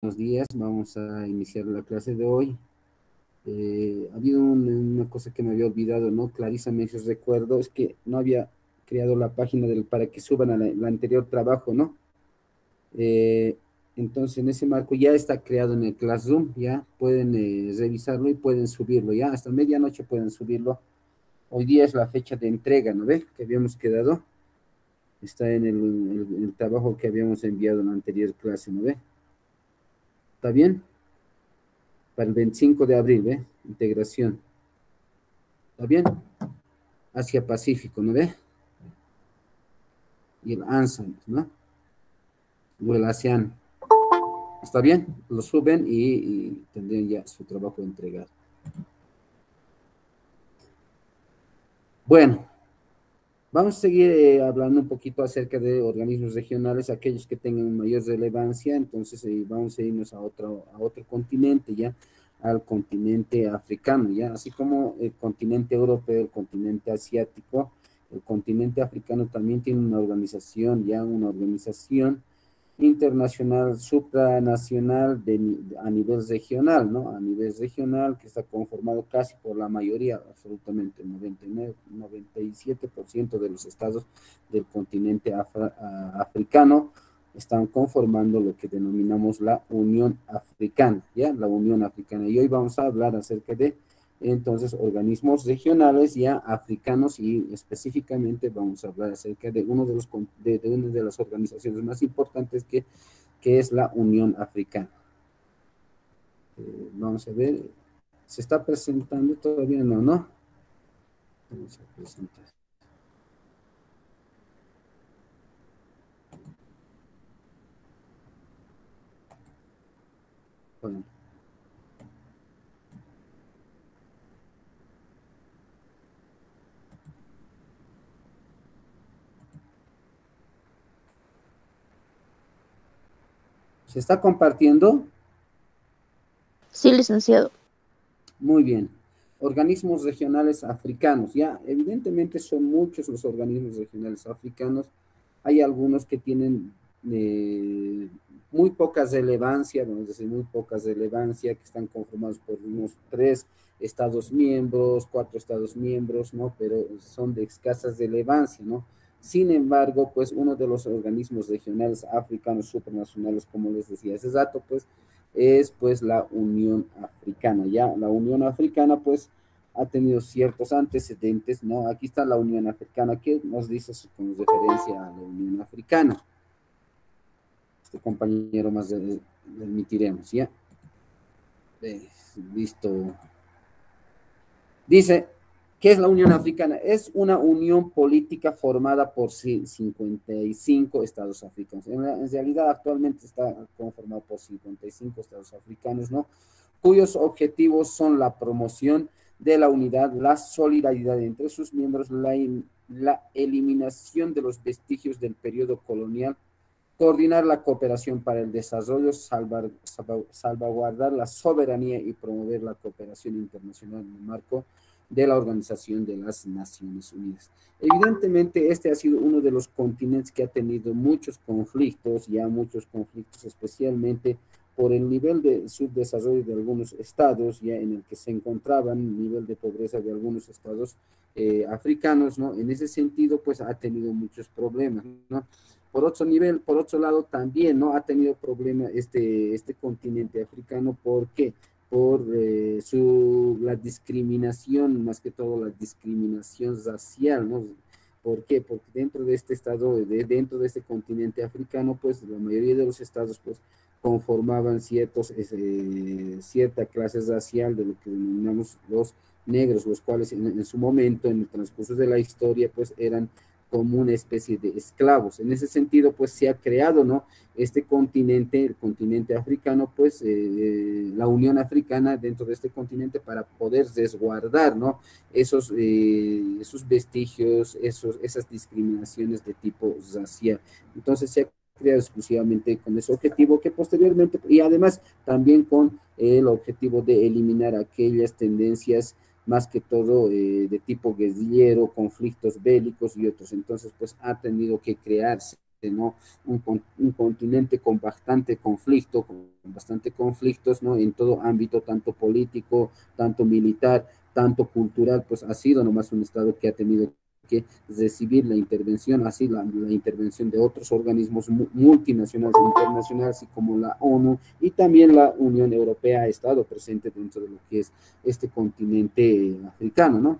Buenos días, vamos a iniciar la clase de hoy. Ha habido una cosa que me había olvidado, ¿no? Clarisa me hizo recuerdo, es que no había creado la página para que suban a la anterior trabajo, ¿no? Eh, entonces, en ese marco ya está creado en el Classroom, ya pueden revisarlo y pueden subirlo, ya hasta medianoche pueden subirlo. Hoy día es la fecha de entrega, ¿no ve? Que habíamos quedado, está en el trabajo que habíamos enviado en la anterior clase, ¿no ve? ¿Está bien? Para el 25 de abril, ¿ve? Integración. ¿Está bien? Asia-Pacífico, ¿no ve? Y el ANSAN, ¿no? O el ASEAN. ¿Está bien? Lo suben y tendrían ya su trabajo entregado. Bueno, vamos a seguir hablando un poquito acerca de organismos regionales, aquellos que tengan mayor relevancia. Entonces, vamos a irnos a otro continente, ya, al continente africano, ya, así como el continente europeo, el continente asiático, el continente africano también tiene una organización, ya, una organización internacional, supranacional a nivel regional, ¿no? A nivel regional que está conformado casi por la mayoría, absolutamente 99, 97% de los estados del continente africano están conformando lo que denominamos la Unión Africana, ¿ya? La Unión Africana. Y hoy vamos a hablar acerca de entonces organismos regionales ya africanos y específicamente vamos a hablar acerca de uno de los de una de las organizaciones más importantes que es la Unión Africana. Vamos a ver, se está presentando todavía, no, ¿no? Vamos a presentar. Bueno. ¿Se está compartiendo? Sí, licenciado. Muy bien. Organismos regionales africanos. Ya, evidentemente son muchos los organismos regionales africanos. Hay algunos que tienen muy poca relevancia, vamos a decir, muy poca relevancia, que están conformados por unos 3 estados miembros, 4 estados miembros, ¿no? Pero son de escasa relevancia, ¿no? Sin embargo, pues uno de los organismos regionales africanos supranacionales, como les decía ese dato, pues es pues la Unión Africana. Ya la Unión Africana pues ha tenido ciertos antecedentes, ¿no? Aquí está la Unión Africana, que nos dice con referencia a la Unión Africana. Este compañero más le admitiremos, ¿ya? Listo. Dice, ¿qué es la Unión Africana? Es una unión política formada por 55 estados africanos. En realidad, actualmente está conformado por 55 estados africanos, ¿no? Cuyos objetivos son la promoción de la unidad, la solidaridad entre sus miembros, la eliminación de los vestigios del periodo colonial, coordinar la cooperación para el desarrollo, salvaguardar la soberanía y promover la cooperación internacional en el marco de la Organización de las Naciones Unidas. Evidentemente, este ha sido uno de los continentes que ha tenido muchos conflictos, ya muchos conflictos, especialmente por el nivel de subdesarrollo de algunos estados, ya en el que se encontraban, nivel de pobreza de algunos estados africanos, ¿no? En ese sentido, pues ha tenido muchos problemas, ¿no? Por otro nivel, por otro lado, también no ha tenido problema este continente africano. ¿Por qué? Por la discriminación, más que todo la discriminación racial, ¿no? ¿Por qué? Porque dentro de este estado, dentro de este continente africano, pues la mayoría de los estados, pues, conformaban cierta clase racial de lo que denominamos los negros, los cuales en su momento, en el transcurso de la historia, pues eran como una especie de esclavos. En ese sentido, pues se ha creado, ¿no? Este continente, el continente africano, pues la Unión Africana dentro de este continente para poder resguardar, ¿no? Esos vestigios, esas discriminaciones de tipo racial. Entonces se ha creado exclusivamente con ese objetivo que posteriormente, y además también con el objetivo de eliminar aquellas tendencias más que todo de tipo guerrillero, conflictos bélicos y otros. Entonces, pues ha tenido que crearse ¿no? Un continente con bastante conflicto, con bastante conflictos, ¿no? En todo ámbito, tanto político, tanto militar, tanto cultural, pues ha sido nomás un Estado que ha tenido que recibir la intervención, así la intervención de otros organismos multinacionales e internacionales, así como la ONU y también la Unión Europea ha estado presente dentro de lo que es este continente africano, ¿no?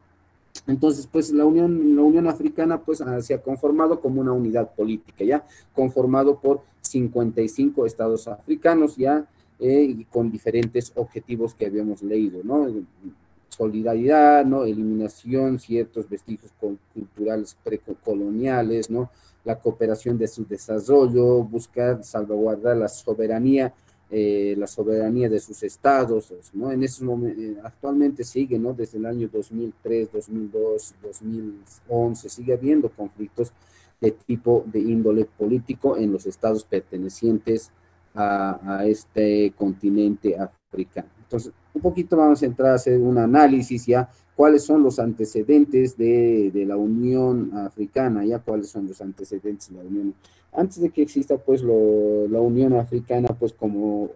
Entonces, pues la Unión Africana pues se ha conformado como una unidad política, ¿ya? Conformado por 55 estados africanos, ¿ya? Y con diferentes objetivos que habíamos leído, ¿no? Solidaridad, ¿no? Eliminación, ciertos vestigios culturales precoloniales, ¿no? La cooperación de su desarrollo, buscar salvaguardar la soberanía de sus estados, ¿no? En esos momentos, actualmente sigue, ¿no? Desde el año 2003, 2002, 2011, sigue habiendo conflictos de tipo de índole político en los estados pertenecientes a este continente africano. Entonces, un poquito vamos a entrar a hacer un análisis ya, cuáles son los antecedentes de la Unión Africana, ya cuáles son los antecedentes de la Unión. Antes de que exista pues la Unión Africana pues como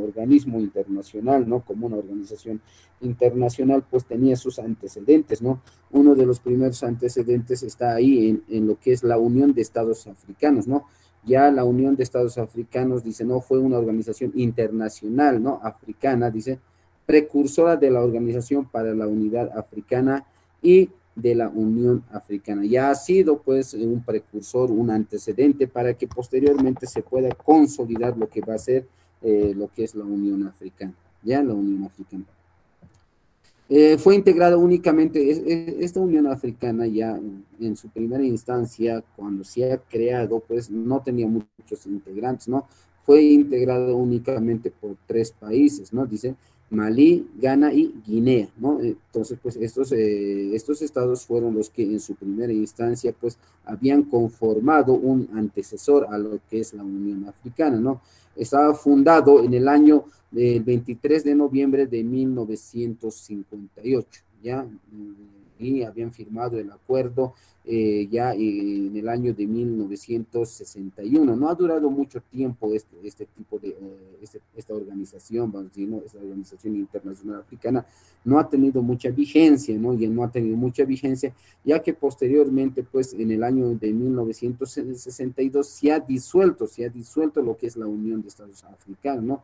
organismo internacional, ¿no? Como una organización internacional pues tenía sus antecedentes, ¿no? Uno de los primeros antecedentes está ahí en lo que es la Unión de Estados Africanos, ¿no? Ya la Unión de Estados Africanos, dice, no, fue una organización internacional, ¿no? Africana, dice, precursora de la Organización para la Unidad Africana y de la Unión Africana. Ya ha sido, pues, un precursor, un antecedente para que posteriormente se pueda consolidar lo que va a ser lo que es la Unión Africana, ¿ya? La Unión Africana. Fue integrada únicamente, esta Unión Africana ya en su primera instancia, cuando se ha creado, pues no tenía muchos integrantes, ¿no? Fue integrada únicamente por 3 países, ¿no? Dice Malí, Ghana y Guinea, ¿no? Entonces, pues estos estados fueron los que en su primera instancia, pues habían conformado un antecesor a lo que es la Unión Africana, ¿no? Estaba fundado en el año del 23 de noviembre de 1958, ¿ya? Y habían firmado el acuerdo ya en el año de 1961. No ha durado mucho tiempo este tipo de, esta organización, vamos a decir, ¿no? Esta organización internacional africana no ha tenido mucha vigencia, ¿no? Y no ha tenido mucha vigencia, ya que posteriormente, pues en el año de 1962 se ha disuelto lo que es la Unión de Estados Africanos, ¿no?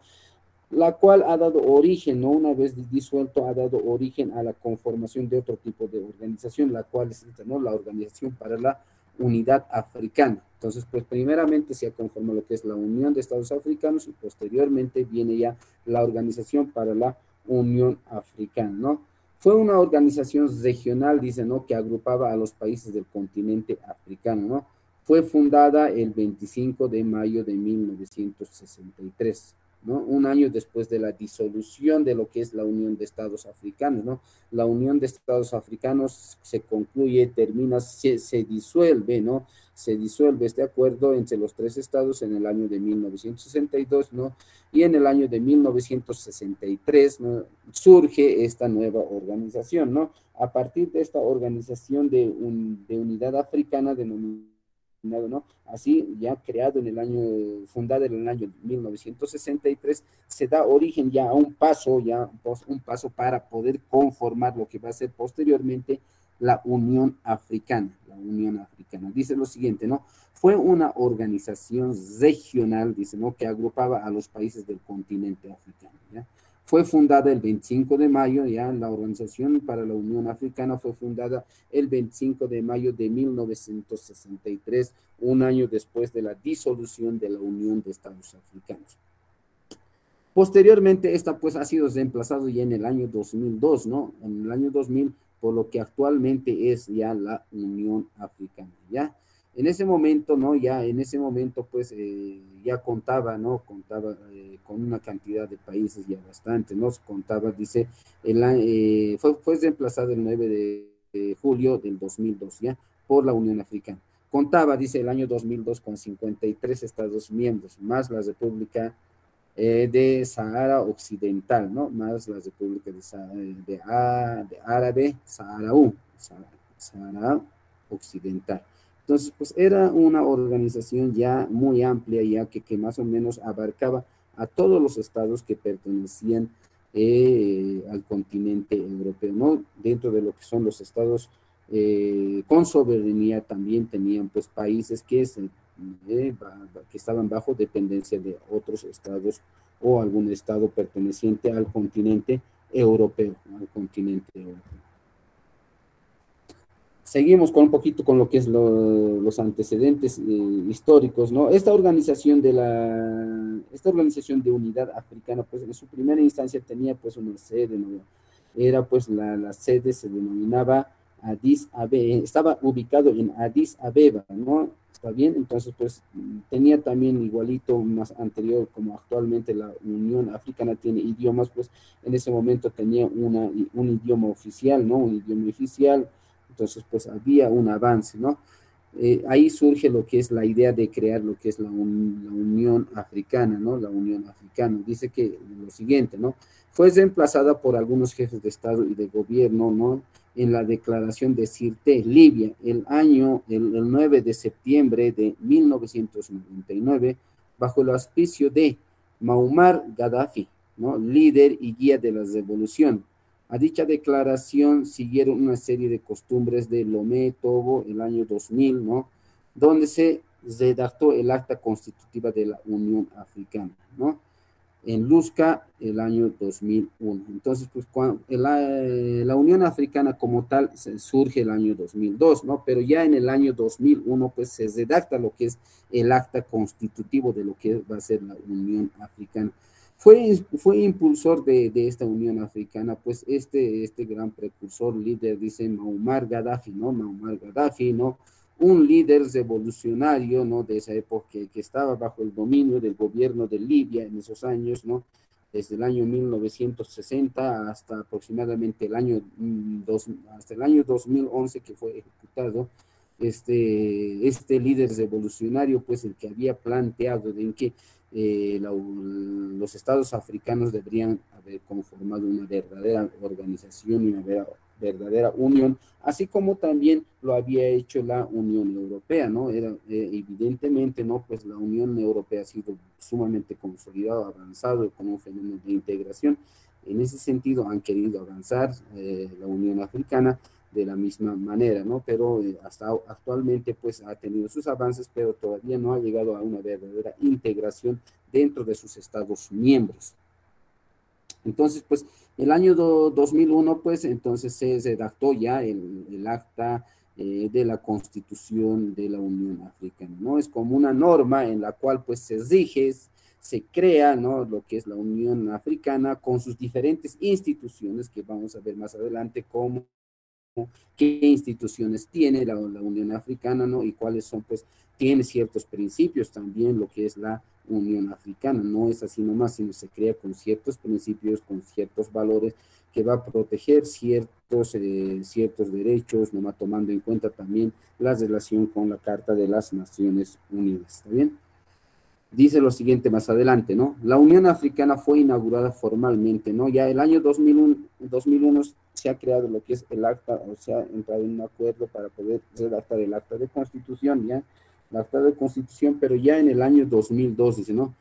La cual ha dado origen, ¿no? Una vez disuelto, ha dado origen a la conformación de otro tipo de organización, la cual es, ¿no? La Organización para la Unidad Africana. Entonces, pues primeramente se ha conformado lo que es la Unión de Estados Africanos y posteriormente viene ya la Organización para la Unión Africana, ¿no? Fue una organización regional, dice, ¿no? Que agrupaba a los países del continente africano, ¿no? Fue fundada el 25 de mayo de 1963. ¿No? Un año después de la disolución de lo que es la Unión de Estados Africanos, ¿no? La Unión de Estados Africanos se concluye, termina, se disuelve, ¿no? Se disuelve este acuerdo entre los 3 estados en el año de 1962, ¿no? Y en el año de 1963, ¿no? Surge esta nueva organización, ¿no? A partir de esta organización de unidad africana denominada, ¿no? Así, ya creado en el año, fundada en el año 1963, se da origen ya a un paso para poder conformar lo que va a ser posteriormente la Unión Africana. La Unión Africana. Dice lo siguiente, ¿no? Fue una organización regional, dice, ¿no? Que agrupaba a los países del continente africano, ¿ya? Fue fundada el 25 de mayo, ya la Organización para la Unión Africana fue fundada el 25 de mayo de 1963, un año después de la disolución de la Unión de Estados Africanos. Posteriormente, esta pues ha sido reemplazado ya en el año 2002, ¿no? En el año 2000, por lo que actualmente es ya la Unión Africana, ¿ya? En ese momento, ¿no? Ya en ese momento, pues, ya contaba, ¿no? Contaba con una cantidad de países ya bastante, ¿no? Contaba, dice, fue reemplazado el 9 de julio del 2002, ¿ya? Por la Unión Africana. Contaba, dice, el año 2002 con 53 estados miembros, más la República de Sahara Occidental, ¿no? Más la República de Árabe Sahara Occidental. Entonces, pues era una organización ya muy amplia, ya que más o menos abarcaba a todos los estados que pertenecían al continente europeo, ¿no? Dentro de lo que son los estados con soberanía también tenían pues países que estaban bajo dependencia de otros estados o algún estado perteneciente al continente europeo, al continente europeo. Seguimos con un poquito con lo que es los antecedentes históricos, ¿no? Esta organización de unidad africana, pues en su primera instancia tenía pues una sede, ¿no? Era pues la sede se denominaba Addis Abeba, estaba ubicado en Addis Abeba, ¿no? ¿Está bien? Entonces pues tenía también igualito más anterior como actualmente la Unión Africana tiene idiomas, pues en ese momento tenía un idioma oficial, ¿no? Un idioma oficial. Entonces, pues había un avance, ¿no? Ahí surge lo que es la idea de crear lo que es la Unión Africana, ¿no? La Unión Africana. Dice que lo siguiente, ¿no? Fue reemplazada por algunos jefes de Estado y de gobierno, ¿no? En la declaración de Sirte, Libia, el 9 de septiembre de 1999, bajo el auspicio de Muammar Gaddafi, ¿no? Líder y guía de la revolución. A dicha declaración siguieron una serie de costumbres de Lomé, Togo, el año 2000, ¿no? Donde se redactó el acta constitutiva de la Unión Africana, ¿no? En Lusca, el año 2001. Entonces, pues, la Unión Africana como tal surge el año 2002, ¿no? Pero ya en el año 2001, pues, se redacta lo que es el acta constitutivo de lo que va a ser la Unión Africana. Fue impulsor de esta Unión Africana, pues este gran precursor, líder, dice Muammar Gaddafi, ¿no? Muammar Gaddafi, ¿no? Un líder revolucionario, ¿no? De esa época que estaba bajo el dominio del gobierno de Libia en esos años, ¿no? Desde el año 1960 hasta aproximadamente hasta el año 2011 que fue ejecutado. Este líder revolucionario, pues el que había planteado de que los estados africanos deberían haber conformado una verdadera organización y una verdadera unión, así como también lo había hecho la Unión Europea, ¿no? Evidentemente, ¿no? Pues la Unión Europea ha sido sumamente consolidado, avanzado con un fenómeno de integración. En ese sentido han querido avanzar la Unión Africana de la misma manera, ¿no? Pero hasta actualmente pues ha tenido sus avances, pero todavía no ha llegado a una verdadera integración dentro de sus estados miembros. Entonces, pues, el año 2001, pues, entonces se redactó ya el acta de la Constitución de la Unión Africana, ¿no? Es como una norma en la cual, pues, se rige, se crea, ¿no? Lo que es la Unión Africana con sus diferentes instituciones que vamos a ver más adelante cómo qué instituciones tiene la Unión Africana, ¿no? Y cuáles son, pues, tiene ciertos principios también lo que es la Unión Africana, no es así nomás, sino se crea con ciertos principios, con ciertos valores que va a proteger ciertos derechos, nomás tomando en cuenta también la relación con la Carta de las Naciones Unidas, ¿está bien? Dice lo siguiente más adelante, ¿no? La Unión Africana fue inaugurada formalmente, ¿no? Ya el año 2001 se ha creado lo que es el acta, o sea, entrado en un acuerdo para poder redactar el acta de constitución, ¿ya? El acta de constitución, pero ya en el año 2002, dice, ¿no?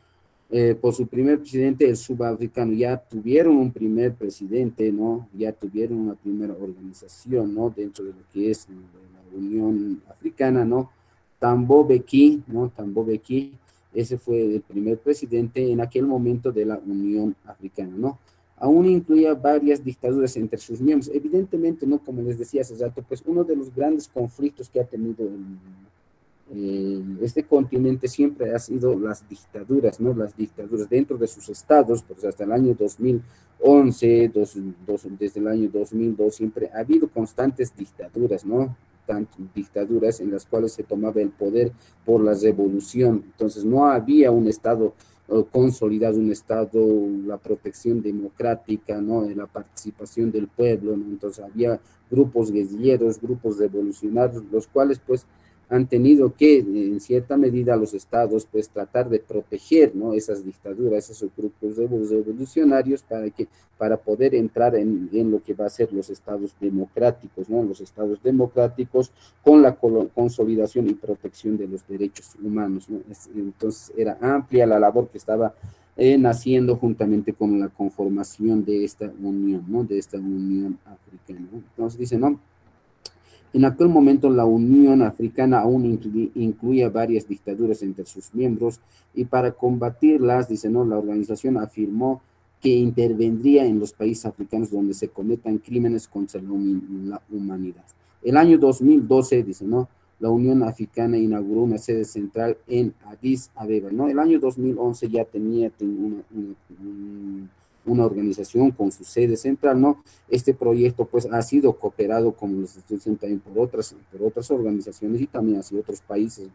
Por su primer presidente, el sudafricano, ya tuvieron un primer presidente, ¿no? Ya tuvieron una primera organización, ¿no? Dentro de lo que es la Unión Africana, ¿no? Thabo Mbeki, ¿no? Thabo Mbeki. Ese fue el primer presidente en aquel momento de la Unión Africana, ¿no? Aún incluía varias dictaduras entre sus miembros. Evidentemente, ¿no? Como les decía hace rato, pues uno de los grandes conflictos que ha tenido este continente siempre ha sido las dictaduras, ¿no? Las dictaduras dentro de sus estados, pues hasta el año 2011, desde el año 2002, siempre ha habido constantes dictaduras, ¿no? Dictaduras en las cuales se tomaba el poder por la revolución. Entonces no había un Estado consolidado, un Estado, la protección democrática, ¿no? La participación del pueblo, ¿no? Entonces había grupos guerrilleros, grupos revolucionarios, los cuales pues han tenido que, en cierta medida, los estados, pues, tratar de proteger, ¿no?, esas dictaduras, esos grupos revolucionarios, para poder entrar en lo que va a ser los estados democráticos, ¿no?, los estados democráticos con la consolidación y protección de los derechos humanos, ¿no? Entonces, era amplia la labor que estaba naciendo juntamente con la conformación de esta unión, ¿no?, de esta Unión Africana, ¿no? Entonces, dice, ¿no?, en aquel momento la Unión Africana aún incluía varias dictaduras entre sus miembros y para combatirlas, dice, no, la organización afirmó que intervendría en los países africanos donde se cometan crímenes contra la humanidad. El año 2012, dice, no, la Unión Africana inauguró una sede central en Addis Abeba, ¿no? El año 2011 ya tenía una organización con su sede central, ¿no? Este proyecto, pues, ha sido cooperado, como les estoy diciendo, también por otras organizaciones y también hacia otros países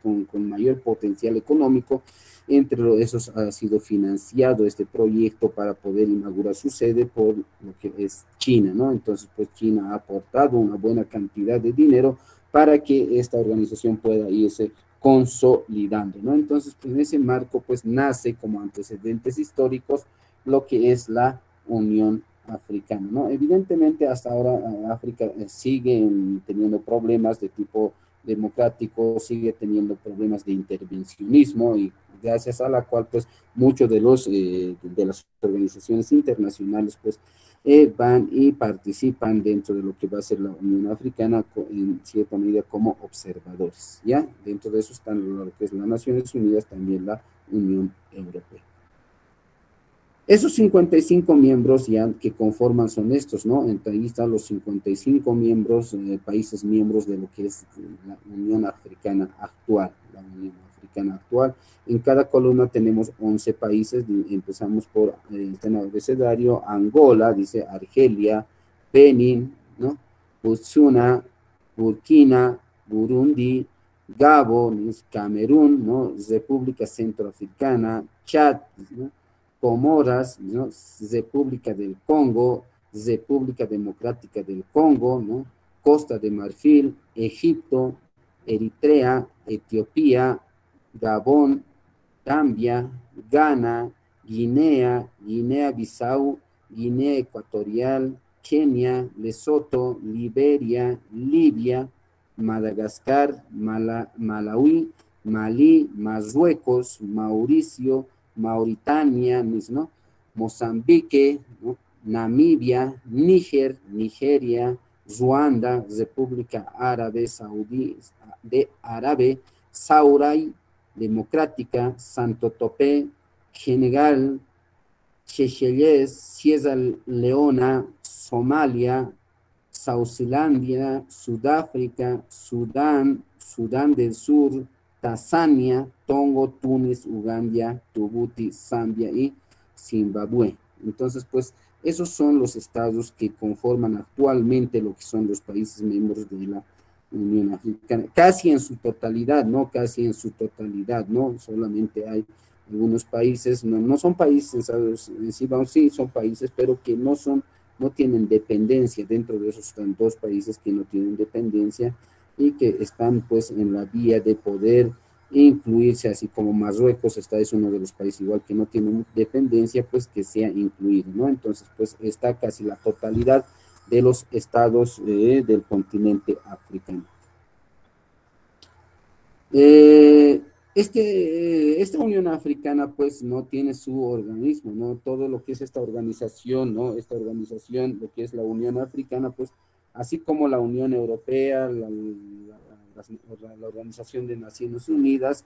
con mayor potencial económico. Entre esos ha sido financiado este proyecto para poder inaugurar su sede por lo que es China, ¿no? Entonces, pues, China ha aportado una buena cantidad de dinero para que esta organización pueda irse consolidando, ¿no? Entonces, pues, en ese marco, pues, nace como antecedentes históricos lo que es la Unión Africana, ¿no? Evidentemente, hasta ahora África sigue teniendo problemas de tipo democrático, sigue teniendo problemas de intervencionismo, y gracias a la cual, pues, muchos de las organizaciones internacionales, pues, van y participan dentro de lo que va a ser la Unión Africana en cierta medida como observadores, ¿ya? Dentro de eso están lo que es las Naciones Unidas, también la Unión Europea. Esos 55 miembros ya que conforman son estos, ¿no? Ahí están los 55 miembros, países miembros de lo que es la Unión Africana actual, la Unión Africana actual. En cada columna tenemos 11 países, empezamos por este abecedario: Angola, dice Argelia, Benin, ¿no?, Botswana, Burkina, Burundi, Gabón, Camerún, ¿no?, República Centroafricana, Chad, ¿no?, Comoras, ¿no?, República del Congo, República Democrática del Congo, ¿no?, Costa de Marfil, Egipto, Eritrea, Etiopía, Gabón, Gambia, Ghana, Guinea, Guinea-Bissau, Guinea Ecuatorial, Kenia, Lesoto, Liberia, Libia, Madagascar, Malawi, Malí, Marruecos, Mauricio, Mauritania, ¿no?, Mozambique, ¿no?, Namibia, Níger, Nigeria, Ruanda, República Árabe Saudí de Árabe, Saurai Democrática, Santo Topé, Senegal, Seychelles, Sierra Leona, Somalia, Suazilandia, Sudáfrica, Sudán, Sudán del Sur, Tanzania, Togo, Túnez, Uganda, Djibouti, Zambia y Zimbabue. Entonces, pues, esos son los estados que conforman actualmente lo que son los países miembros de la Unión Africana, casi en su totalidad, ¿no? Casi en su totalidad, ¿no? Solamente hay algunos países, no son países, sí, son países, pero que no tienen dependencia. Dentro de esos están dos países que no tienen dependencia y que están, pues, en la vía de poder incluirse, así como Marruecos es uno de los países igual que no tiene dependencia, pues, que sea incluido, ¿no? Entonces, pues, está casi la totalidad de los estados del continente africano. Esta Unión Africana, pues, no tiene su organismo, ¿no? Todo lo que es esta organización, ¿no? Esta organización, lo que es la Unión Africana, pues, así como la Unión Europea, la Organización de Naciones Unidas,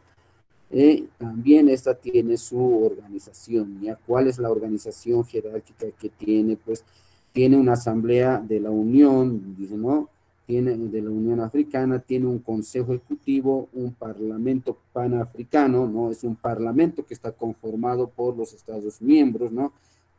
también esta tiene su organización, ¿ya? ¿Cuál es la organización jerárquica que tiene? Pues, tiene una asamblea de la Unión, dice, ¿no?, de la Unión Africana, tiene un consejo ejecutivo, un parlamento panafricano, ¿no? Es un parlamento que está conformado por los estados miembros, ¿no?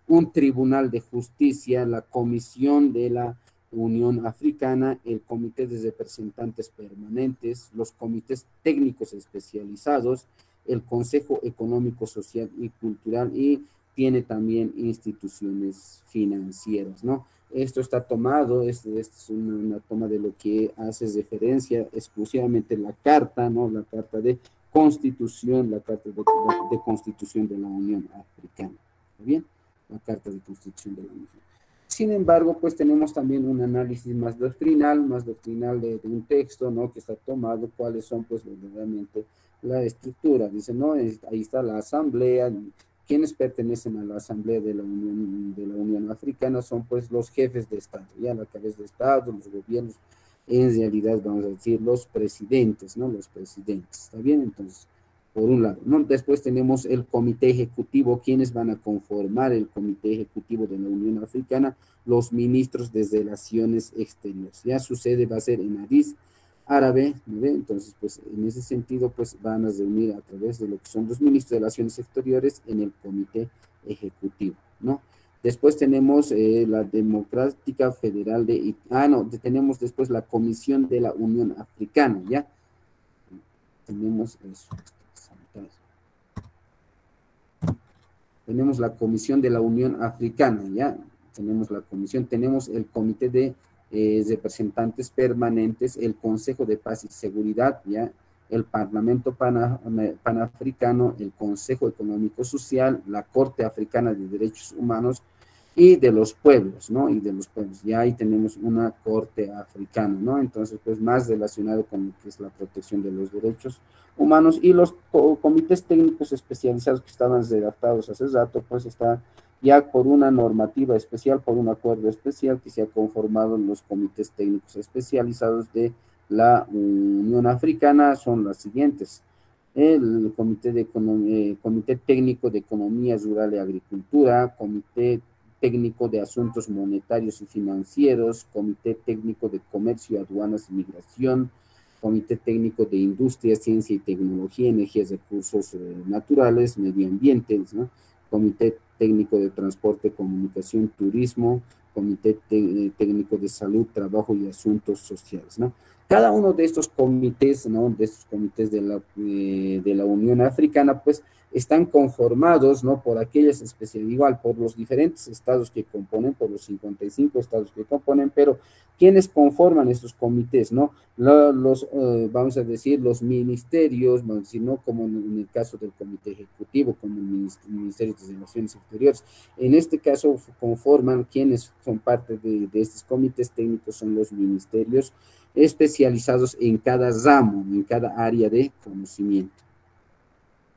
Un tribunal de justicia, la comisión de la Unión Africana, el comité de representantes permanentes, los comités técnicos especializados, el Consejo Económico, Social y Cultural, y tiene también instituciones financieras, ¿no? Esto está tomado, es una toma de lo que hace referencia exclusivamente la carta, ¿no? La carta de constitución, la carta de constitución de la Unión Africana, ¿está bien? La carta de constitución de la Unión Africana. Sin embargo, pues tenemos también un análisis más doctrinal de un texto, ¿no? Que está tomado, cuáles son, pues, verdaderamente la estructura. Dice, ¿no? Ahí está la asamblea. Quienes pertenecen a la Asamblea de la Unión Africana son, pues, los jefes de Estado, ya la cabeza de Estado, los gobiernos, en realidad vamos a decir los presidentes, ¿no? Los presidentes, ¿está bien? Entonces, por un lado, ¿no? Después tenemos el comité ejecutivo. ¿Quienes van a conformar el comité ejecutivo de la Unión Africana? Los ministros de Relaciones Exteriores. Ya su sede va a ser en Addis Árabe, ¿no? Entonces, pues, en ese sentido, pues, van a reunir a través de lo que son los ministros de Relaciones Exteriores en el comité ejecutivo, ¿no? Después tenemos la Democrática Federal de... tenemos después la Comisión de la Unión Africana, ¿ya? Tenemos eso. Tenemos la Comisión de la Unión Africana, ¿ya? Tenemos la comisión, tenemos el Comité de Representantes Permanentes, el Consejo de Paz y Seguridad, ¿ya? El Parlamento Panafricano, el Consejo Económico Social, la Corte Africana de Derechos Humanos y de los pueblos, ¿no? Y de los pueblos. Ya ahí tenemos una Corte Africana, ¿no? Entonces, pues, más relacionado con lo que es la protección de los derechos humanos, y los comités técnicos especializados que estaban redactados hace rato, pues está ya por una normativa especial, por un acuerdo especial que se ha conformado en los comités técnicos especializados de la Unión Africana. Son las siguientes: el Comité Técnico de Economía Rural y Agricultura, Comité Técnico de Asuntos Monetarios y Financieros, Comité Técnico de Comercio, Aduanas y Migración, Comité Técnico de Industria, Ciencia y Tecnología, Energías, Recursos Naturales, Medio Ambiente, ¿no? Comité Técnico de Transporte, Comunicación, Turismo, Comité Técnico de Salud, Trabajo y Asuntos Sociales, ¿no? Cada uno de estos comités, ¿no? De estos comités de la Unión Africana, pues, están conformados, ¿no? Por aquellas especialidades, igual, por los diferentes estados que componen, por los 55 estados que componen, pero ¿quiénes conforman estos comités, no? Vamos a decir, los ministerios, vamos a decir, ¿no? Como en el caso del comité ejecutivo, como el Ministerio de Relaciones Exteriores. En este caso, conforman quienes son parte de estos comités técnicos, son los ministerios especializados en cada ramo, en cada área de conocimiento.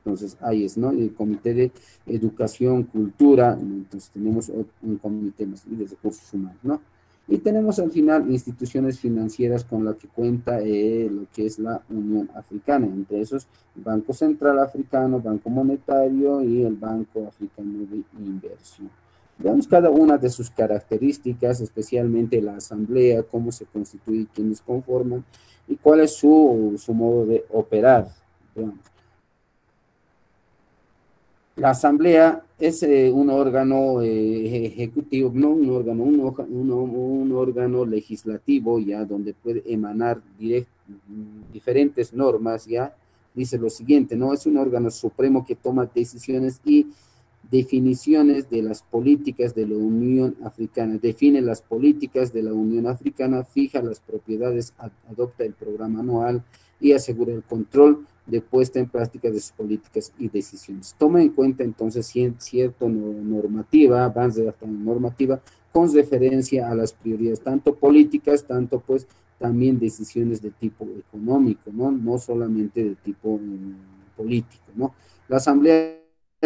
Entonces, ahí es, ¿no? El Comité de Educación, Cultura, entonces tenemos un comité más de recursos humanos, ¿no? Y tenemos al final instituciones financieras con las que cuenta lo que es la Unión Africana, entre esos el Banco Central Africano, Banco Monetario y el Banco Africano de Inversión. Veamos cada una de sus características, especialmente la asamblea, cómo se constituye, quiénes conforman y cuál es su modo de operar. Veamos. La asamblea es un órgano ejecutivo, no un órgano legislativo, ya, donde puede emanar diferentes normas, ya. Dice lo siguiente, ¿no? Es un órgano supremo que toma decisiones y definiciones de las políticas de la Unión Africana, define las políticas de la Unión Africana, fija las propiedades, adopta el programa anual y asegura el control de puesta en práctica de sus políticas y decisiones. Toma en cuenta entonces cierta normativa, avance de normativa con referencia a las prioridades, tanto políticas, tanto pues también decisiones de tipo económico, ¿no? No solamente de tipo político, ¿no? La asamblea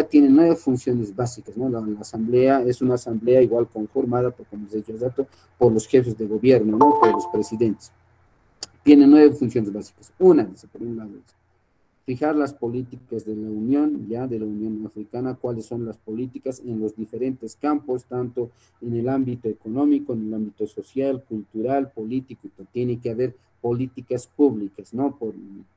tiene 9 funciones básicas, ¿no? La asamblea es una asamblea igual conformada, como les he dicho hace rato, por los jefes de gobierno, ¿no? Por los presidentes. Tiene 9 funciones básicas. Una, dice, por un lado, fijar las políticas de la Unión, ya de la Unión Africana, cuáles son las políticas en los diferentes campos, tanto en el ámbito económico, en el ámbito social, cultural, político. Tiene que haber políticas públicas, ¿no?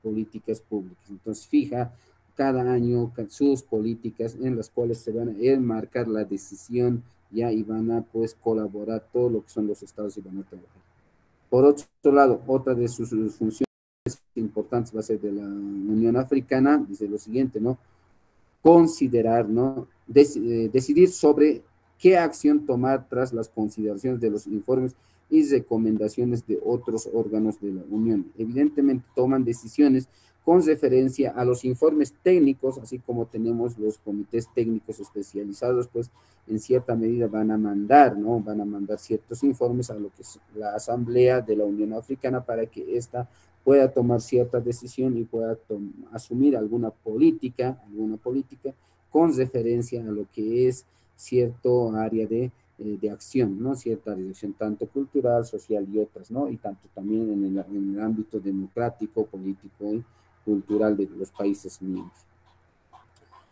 Políticas públicas. Entonces, fija cada año sus políticas en las cuales se van a enmarcar la decisión, ya, y van a, pues, colaborar todo lo que son los estados y van a trabajar. Por otro lado, otra de sus funciones importantes va a ser de la Unión Africana, dice lo siguiente, ¿no? Considerar, ¿no? decidir sobre qué acción tomar tras las consideraciones de los informes y recomendaciones de otros órganos de la Unión. Evidentemente toman decisiones con referencia a los informes técnicos, así como tenemos los comités técnicos especializados, pues en cierta medida van a mandar, ¿no? Van a mandar ciertos informes a lo que es la Asamblea de la Unión Africana para que ésta pueda tomar cierta decisión y pueda asumir alguna política con referencia a lo que es cierto área de acción, ¿no? Cierta dirección tanto cultural, social y otras, ¿no? Y tanto también en el ámbito democrático, político y cultural de los países miembros.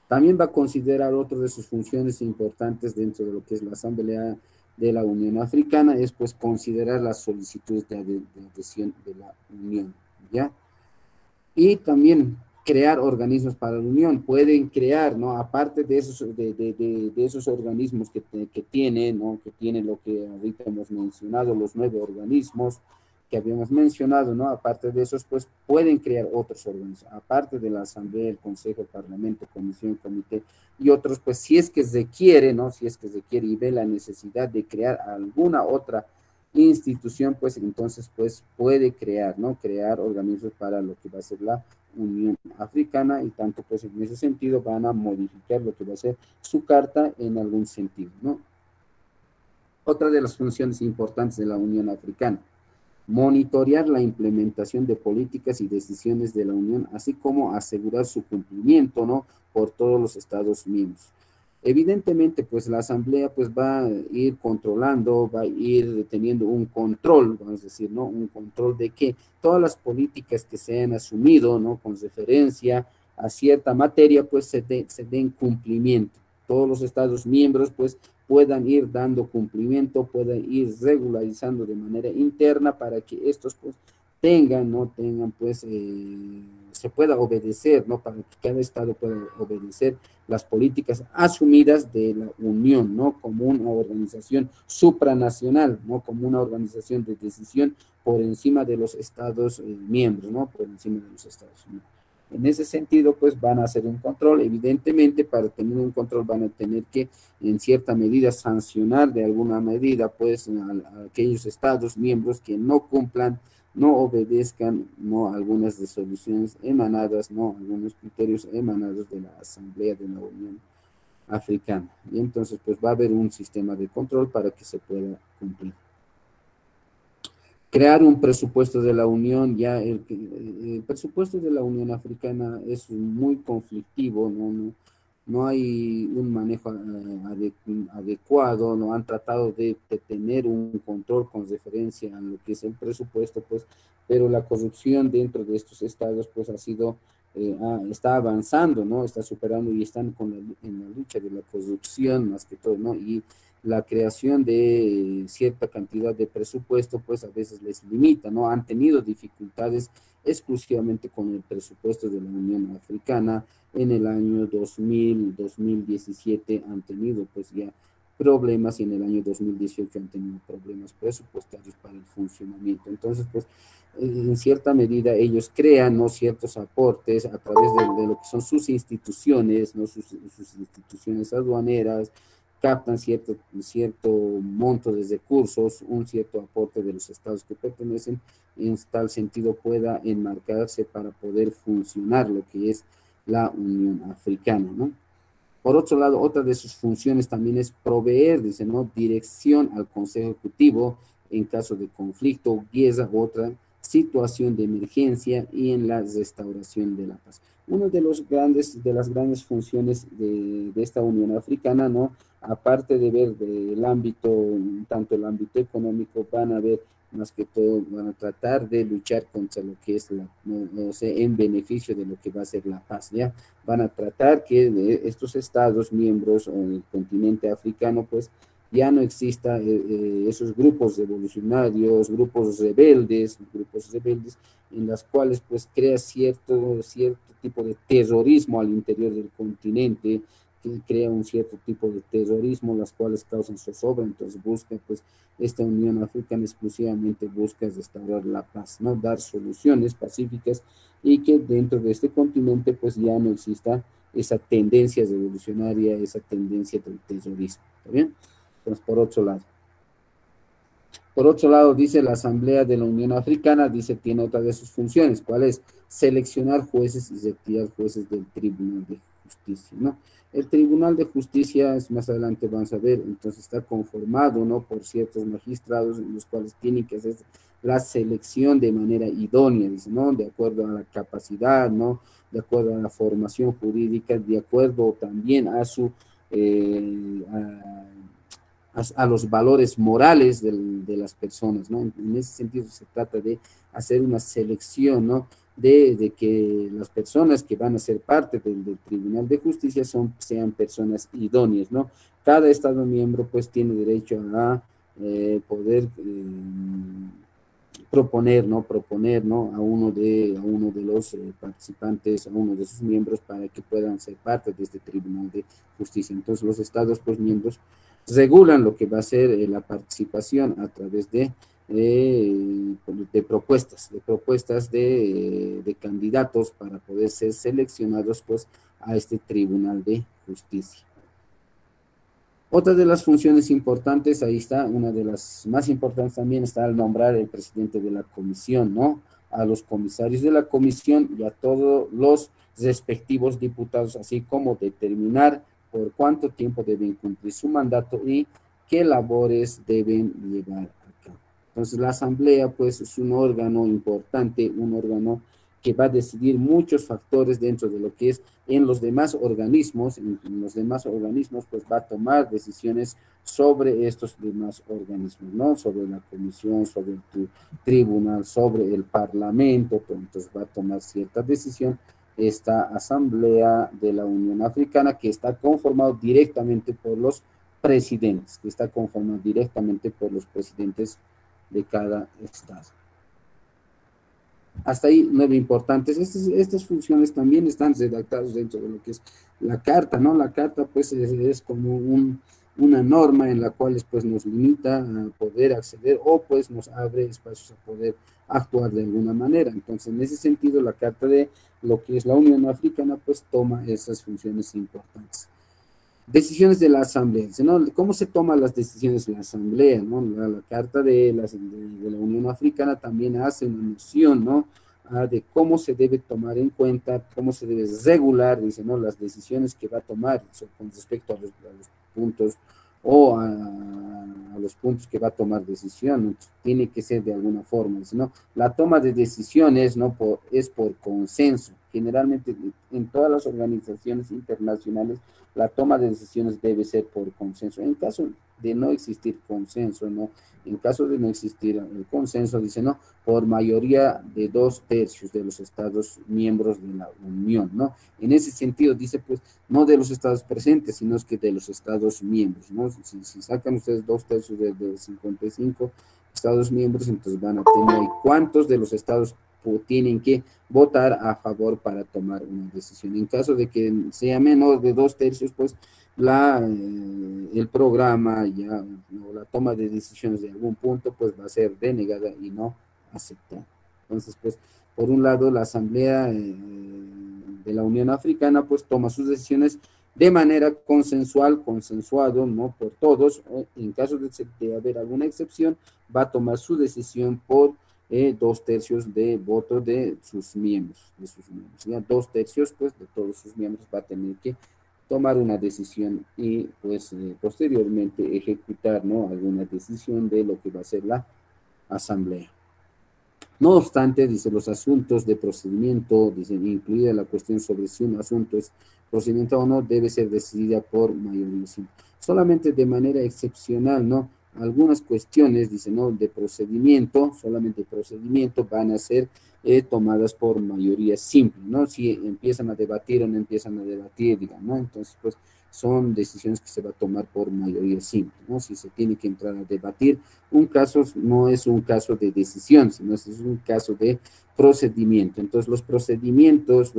También va a considerar otro de sus funciones importantes dentro de lo que es la Asamblea de la Unión Africana, es pues considerar las solicitudes de adhesión de la Unión, ¿ya? Y también crear organismos para la Unión, pueden crear, ¿no? Aparte de esos organismos que tienen, ¿no? Que tienen lo que ahorita hemos mencionado, los 9 organismos que habíamos mencionado, ¿no? Aparte de esos, pues pueden crear otros organismos, aparte de la Asamblea, el Consejo, el Parlamento, Comisión, Comité y otros, pues si es que requiere, ¿no? Si es que requiere y ve la necesidad de crear alguna otra institución, pues entonces pues puede crear, ¿no? Crear organismos para lo que va a ser la Unión Africana y tanto pues en ese sentido van a modificar lo que va a ser su carta en algún sentido, ¿no? Otra de las funciones importantes de la Unión Africana, monitorear la implementación de políticas y decisiones de la Unión, así como asegurar su cumplimiento, ¿no? Por todos los Estados miembros. Evidentemente, pues la Asamblea pues va a ir controlando, va a ir teniendo un control, vamos a decir, ¿no? Un control de que todas las políticas que se han asumido, ¿no? Con referencia a cierta materia, pues se den cumplimiento. Todos los Estados miembros, pues, puedan ir dando cumplimiento, puedan ir regularizando de manera interna para que estos, pues, tengan, ¿no? Tengan, pues, se pueda obedecer, ¿no? Para que cada Estado pueda obedecer las políticas asumidas de la Unión, ¿no? Como una organización supranacional, ¿no? Como una organización de decisión por encima de los Estados miembros, ¿no? Por encima de los Estados miembros. En ese sentido, pues van a hacer un control. Evidentemente, para tener un control van a tener que, en cierta medida, sancionar de alguna medida, pues, a aquellos Estados miembros que no cumplan, no obedezcan, no algunas resoluciones emanadas, no algunos criterios emanados de la Asamblea de la Unión Africana. Y entonces, pues, va a haber un sistema de control para que se pueda cumplir. Crear un presupuesto de la Unión, ya el presupuesto de la Unión Africana es muy conflictivo, no hay un manejo adecuado, no han tratado de tener un control con referencia a lo que es el presupuesto, pues, pero la corrupción dentro de estos estados, pues, ha sido, está avanzando, ¿no? Está superando y están en la lucha de la corrupción más que todo, ¿no? Y la creación de cierta cantidad de presupuesto, pues a veces les limita, ¿no? Han tenido dificultades exclusivamente con el presupuesto de la Unión Africana. En el año 2017 han tenido pues ya problemas y en el año 2018 han tenido problemas presupuestarios para el funcionamiento. Entonces, pues, en cierta medida ellos crean, ¿no? Ciertos aportes a través de lo que son sus instituciones, ¿no? Sus instituciones aduaneras, captan cierto monto de recursos, un cierto aporte de los estados que pertenecen, en tal sentido pueda enmarcarse para poder funcionar lo que es la Unión Africana, ¿no? Por otro lado, otra de sus funciones también es proveer, dice, ¿no? Dirección al Consejo Ejecutivo en caso de conflicto, guerra u otra situación de emergencia y en la restauración de la paz. Una de las grandes funciones de esta Unión Africana, ¿no? Aparte de ver del ámbito, tanto el ámbito económico, van a ver más que todo, van a tratar de luchar contra lo que es no sé, en beneficio de lo que va a ser la paz, ¿ya? Van a tratar que estos estados miembros o el continente africano, pues, ya no exista esos grupos revolucionarios, grupos rebeldes, en las cuales, pues, crea cierto tipo de terrorismo al interior del continente, que crea un cierto tipo de terrorismo, las cuales causan zozobra. Entonces busca, pues, esta Unión Africana exclusivamente busca restaurar la paz, ¿no? Dar soluciones pacíficas y que dentro de este continente, pues, ya no exista esa tendencia revolucionaria, esa tendencia del terrorismo. ¿Está bien? Entonces, por otro lado, dice la Asamblea de la Unión Africana, dice, tiene otra de sus funciones, ¿cuál es? Seleccionar jueces y retirar jueces del Tribunal de Justicia, ¿no? El Tribunal de Justicia, más adelante vamos a ver, entonces está conformado, ¿no?, por ciertos magistrados en los cuales tienen que hacer la selección de manera idónea, dice, ¿no?, de acuerdo a la capacidad, ¿no?, de acuerdo a la formación jurídica, de acuerdo también a su a los valores morales de las personas, ¿no? En ese sentido se trata de hacer una selección, ¿no?, de que las personas que van a ser parte del Tribunal de Justicia sean personas idóneas, ¿no? Cada Estado miembro, pues, tiene derecho a poder proponer, ¿no? A uno de los participantes, a uno de sus miembros, para que puedan ser parte de este Tribunal de Justicia. Entonces, los Estados, pues, miembros, regulan lo que va a ser la participación a través de propuestas de candidatos para poder ser seleccionados, pues, a este Tribunal de Justicia. Otra de las funciones importantes, ahí está, una de las más importantes también, está al nombrar el presidente de la comisión, ¿no?, a los comisarios de la comisión y a todos los respectivos diputados, así como determinar por cuánto tiempo deben cumplir su mandato y qué labores deben llevar a cabo. Entonces, la asamblea, pues, es un órgano importante, un órgano que va a decidir muchos factores dentro de lo que es en los demás organismos, pues va a tomar decisiones sobre estos demás organismos, ¿no? Sobre la comisión, sobre el tribunal, sobre el parlamento, pues, entonces va a tomar cierta decisión esta Asamblea de la Unión Africana, que está conformado directamente por los presidentes, de cada estado. Hasta ahí, 9 importantes. Estas funciones también están redactadas dentro de lo que es la carta, ¿no? La carta, pues, es como una norma en la cual, pues, nos limita a poder acceder o, pues, nos abre espacios a poder actuar de alguna manera. Entonces, en ese sentido, la carta de lo que es la Unión Africana, pues, toma esas funciones importantes. Decisiones de la Asamblea, ¿no? ¿Cómo se toman las decisiones de la Asamblea, ¿no? La Carta de la Unión Africana también hace una noción, ¿no?, de cómo se debe tomar en cuenta, cómo se debe regular, dice, ¿no?, las decisiones que va a tomar con respecto a los puntos o a los puntos que va a tomar decisión. Tiene que ser de alguna forma, dice, ¿no? La toma de decisiones, ¿no?, es por consenso. Generalmente en todas las organizaciones internacionales la toma de decisiones debe ser por consenso. En caso de no existir consenso, ¿no?, en caso de no existir el consenso, dice, ¿no?, por mayoría de 2/3 de los estados miembros de la Unión, ¿no? En ese sentido, dice, pues, no de los estados presentes, sino es que de los estados miembros, ¿no? Si sacan ustedes 2/3 de 55 estados miembros, entonces van a tener cuántos de los estados tienen que votar a favor para tomar una decisión. En caso de que sea menos de 2/3, pues el programa ya, o la toma de decisiones de algún punto, pues va a ser denegada y no aceptada. Entonces, pues, por un lado, la Asamblea de la Unión Africana, pues, toma sus decisiones de manera consensuado, ¿no?, por todos. En caso de haber alguna excepción, va a tomar su decisión por 2/3 de voto de sus miembros, ya 2/3, pues, de todos sus miembros va a tener que tomar una decisión y, pues, posteriormente ejecutar, ¿no?, alguna decisión de lo que va a ser la asamblea. No obstante, dice, los asuntos de procedimiento, dice, incluida la cuestión sobre si un asunto es procedimiento o no, debe ser decidida por mayoría simple. Solamente de manera excepcional, ¿no?, algunas cuestiones, dice, ¿no?, de procedimiento, solamente procedimiento, van a ser tomadas por mayoría simple, ¿no? Si empiezan a debatir o no empiezan a debatir, digamos, ¿no? Entonces, pues, son decisiones que se va a tomar por mayoría simple, ¿no? Si se tiene que entrar a debatir, un caso no es un caso de decisión, sino es un caso de procedimiento. Entonces, los procedimientos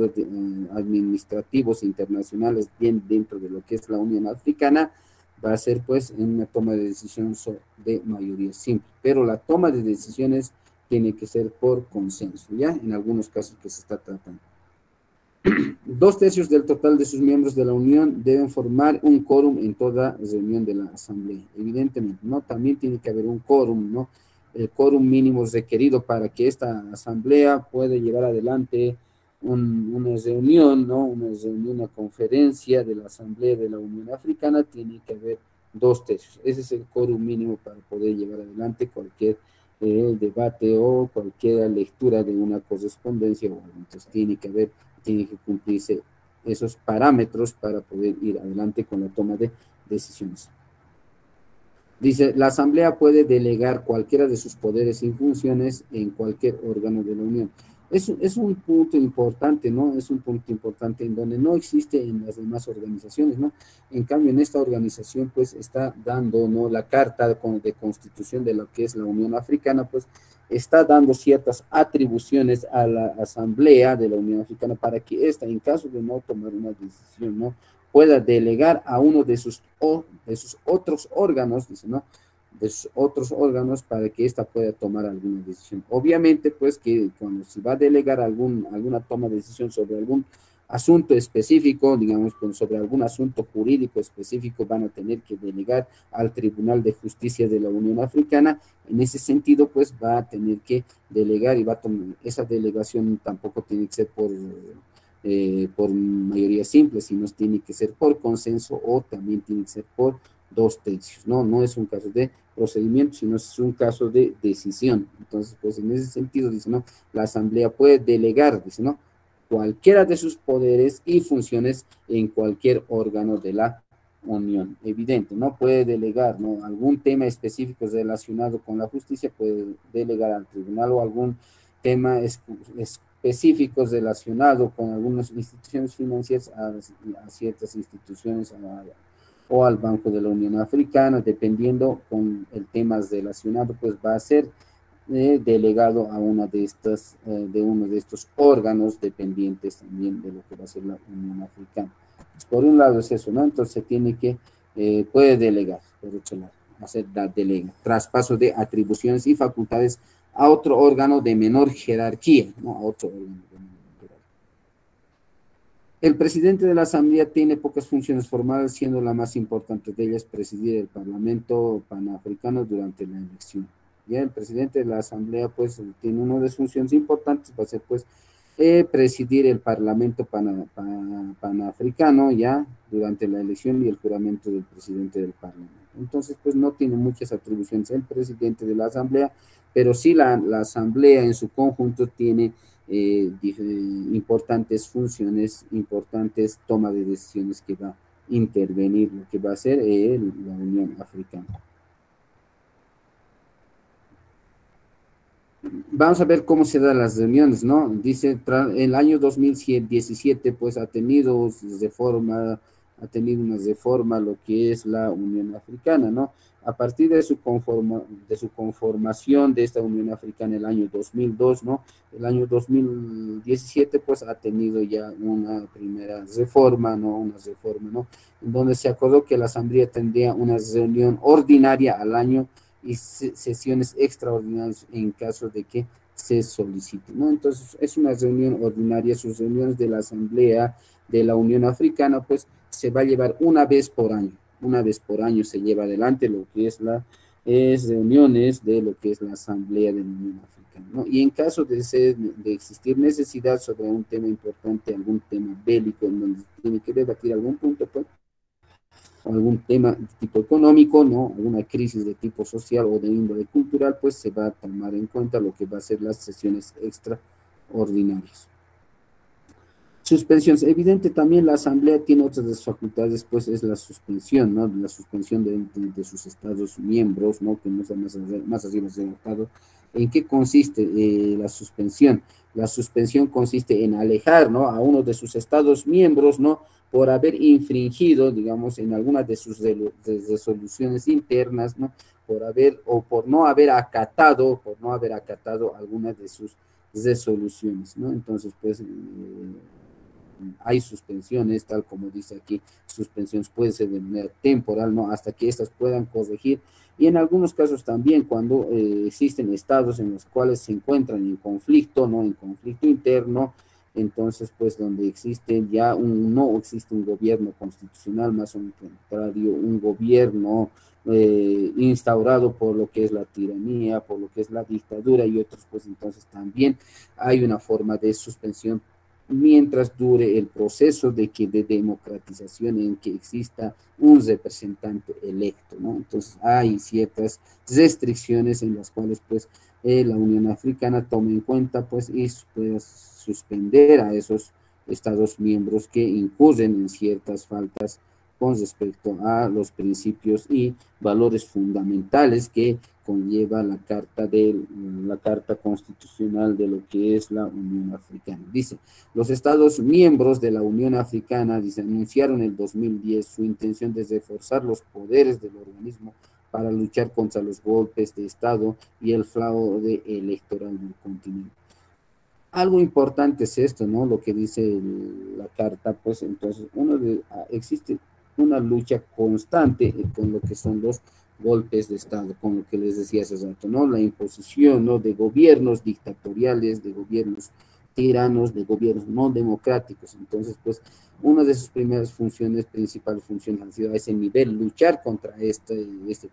administrativos internacionales, bien dentro de lo que es la Unión Africana, va a ser, pues, en una toma de decisión de mayoría simple, pero la toma de decisiones tiene que ser por consenso, ¿ya? En algunos casos que se está tratando. 2/3 del total de sus miembros de la Unión deben formar un quórum en toda reunión de la Asamblea, evidentemente, ¿no? También tiene que haber un quórum, ¿no? El quórum mínimo requerido para que esta Asamblea pueda llevar adelante una reunión, ¿no? Una conferencia de la Asamblea de la Unión Africana, tiene que haber 2/3. Ese es el quórum mínimo para poder llevar adelante cualquier debate o cualquier lectura de una correspondencia o algo. Entonces tiene que cumplirse esos parámetros para poder ir adelante con la toma de decisiones. Dice, la Asamblea puede delegar cualquiera de sus poderes y funciones en cualquier órgano de la Unión. Es un punto importante, ¿no? Es un punto importante en donde no existe en las demás organizaciones, ¿no? En cambio, en esta organización, pues, está dando, ¿no? La carta de constitución de lo que es la Unión Africana, pues, está dando ciertas atribuciones a la Asamblea de la Unión Africana para que ésta, en caso de no tomar una decisión, ¿no? Pueda delegar a uno de sus otros órganos, dice, ¿no? De sus otros órganos para que ésta pueda tomar alguna decisión. Obviamente, pues, que cuando se va a delegar alguna toma de decisión sobre algún asunto específico, digamos, sobre algún asunto jurídico específico, van a tener que delegar al Tribunal de Justicia de la Unión Africana. En ese sentido, pues, va a tener que delegar y va a tomar, esa delegación tampoco tiene que ser por mayoría simple, sino tiene que ser por consenso o también tiene que ser por 2/3, ¿no? No es un caso de procedimiento, sino es un caso de decisión. Entonces, pues en ese sentido, dice, ¿no? La Asamblea puede delegar, dice, ¿no? Cualquiera de sus poderes y funciones en cualquier órgano de la Unión. Evidente, ¿no? Puede delegar, ¿no? Algún tema específico relacionado con la justicia, puede delegar al tribunal o algún tema específico relacionado con algunas instituciones financieras a ciertas instituciones o al Banco de la Unión Africana, dependiendo con el tema relacionado, pues va a ser delegado a una de uno de estos órganos dependientes también de lo que va a ser la Unión Africana. Pues por un lado es eso, ¿no? Entonces se tiene que, puede delegar, por otro lado, hacer la delega, traspaso de atribuciones y facultades a otro órgano de menor jerarquía, ¿no? A otro órgano de menor jerarquía. El presidente de la Asamblea tiene pocas funciones formales, siendo la más importante de ellas presidir el Parlamento Panafricano durante la elección. Ya el presidente de la Asamblea, pues, tiene una de sus funciones importantes, va a ser, pues, presidir el Parlamento Panafricano, ya, durante la elección y el juramento del presidente del Parlamento. Entonces, pues, no tiene muchas atribuciones el presidente de la Asamblea, pero sí la Asamblea en su conjunto tiene importantes funciones, importantes toma de decisiones que va a intervenir, lo que va a hacer la Unión Africana. Vamos a ver cómo se dan las reuniones, ¿no? Dice, el año 2017, pues ha tenido una reforma lo que es la Unión Africana, ¿no? A partir de su conformación de esta Unión Africana el año 2002, ¿no? El año 2017, pues ha tenido ya una primera reforma, ¿no? Una reforma, ¿no? En donde se acordó que la Asamblea tendría una reunión ordinaria al año y sesiones extraordinarias en caso de que se solicite, ¿no? Entonces, es una reunión ordinaria, sus reuniones de la Asamblea de la Unión Africana, pues, se va a llevar una vez por año se lleva adelante lo que es reuniones de lo que es la Asamblea de la Unión Africana, ¿no? Y en caso de existir necesidad sobre un tema importante, algún tema bélico, en donde tiene que debatir algún punto, pues, algún tema de tipo económico, ¿no? Alguna crisis de tipo social o de índole cultural, pues se va a tomar en cuenta lo que va a ser las sesiones extraordinarias. Suspensiones. Evidente también la Asamblea tiene otras de sus facultades, pues es la suspensión, ¿no? La suspensión de sus estados miembros, ¿no? Que no está más arriba redactado. ¿En qué consiste la suspensión? La suspensión consiste en alejar, ¿no? A uno de sus estados miembros, ¿no? Por haber infringido, digamos, en alguna de sus resoluciones internas, ¿no? Por no haber acatado alguna de sus resoluciones, ¿no? Entonces, pues, hay suspensiones, tal como dice aquí, suspensiones pueden ser de manera temporal, ¿no? Hasta que estas puedan corregir, y en algunos casos también cuando existen estados en los cuales se encuentran en conflicto, ¿no? En conflicto interno, entonces pues donde existe ya no existe un gobierno constitucional, más o menos contrario, un gobierno instaurado por lo que es la tiranía, por lo que es la dictadura y otros, pues entonces también hay una forma de suspensión mientras dure el proceso de democratización en que exista un representante electo, ¿no? Entonces hay ciertas restricciones en las cuales pues la Unión Africana toma en cuenta pues y puede suspender a esos estados miembros que incurren en ciertas faltas con respecto a los principios y valores fundamentales que conlleva la carta constitucional de lo que es la Unión Africana. Dice, los Estados miembros de la Unión Africana, dice, anunciaron en el 2010 su intención de reforzar los poderes del organismo para luchar contra los golpes de Estado y el fraude electoral del continente. Algo importante es esto, ¿no? Lo que dice la carta, pues entonces existe una lucha constante con lo que son los golpes de Estado, con lo que les decía hace rato, ¿no? La imposición, ¿no? De gobiernos dictatoriales, de gobiernos tiranos, de gobiernos no democráticos. Entonces, pues, una de sus primeras funciones, principales funciones han sido a ese nivel, luchar contra este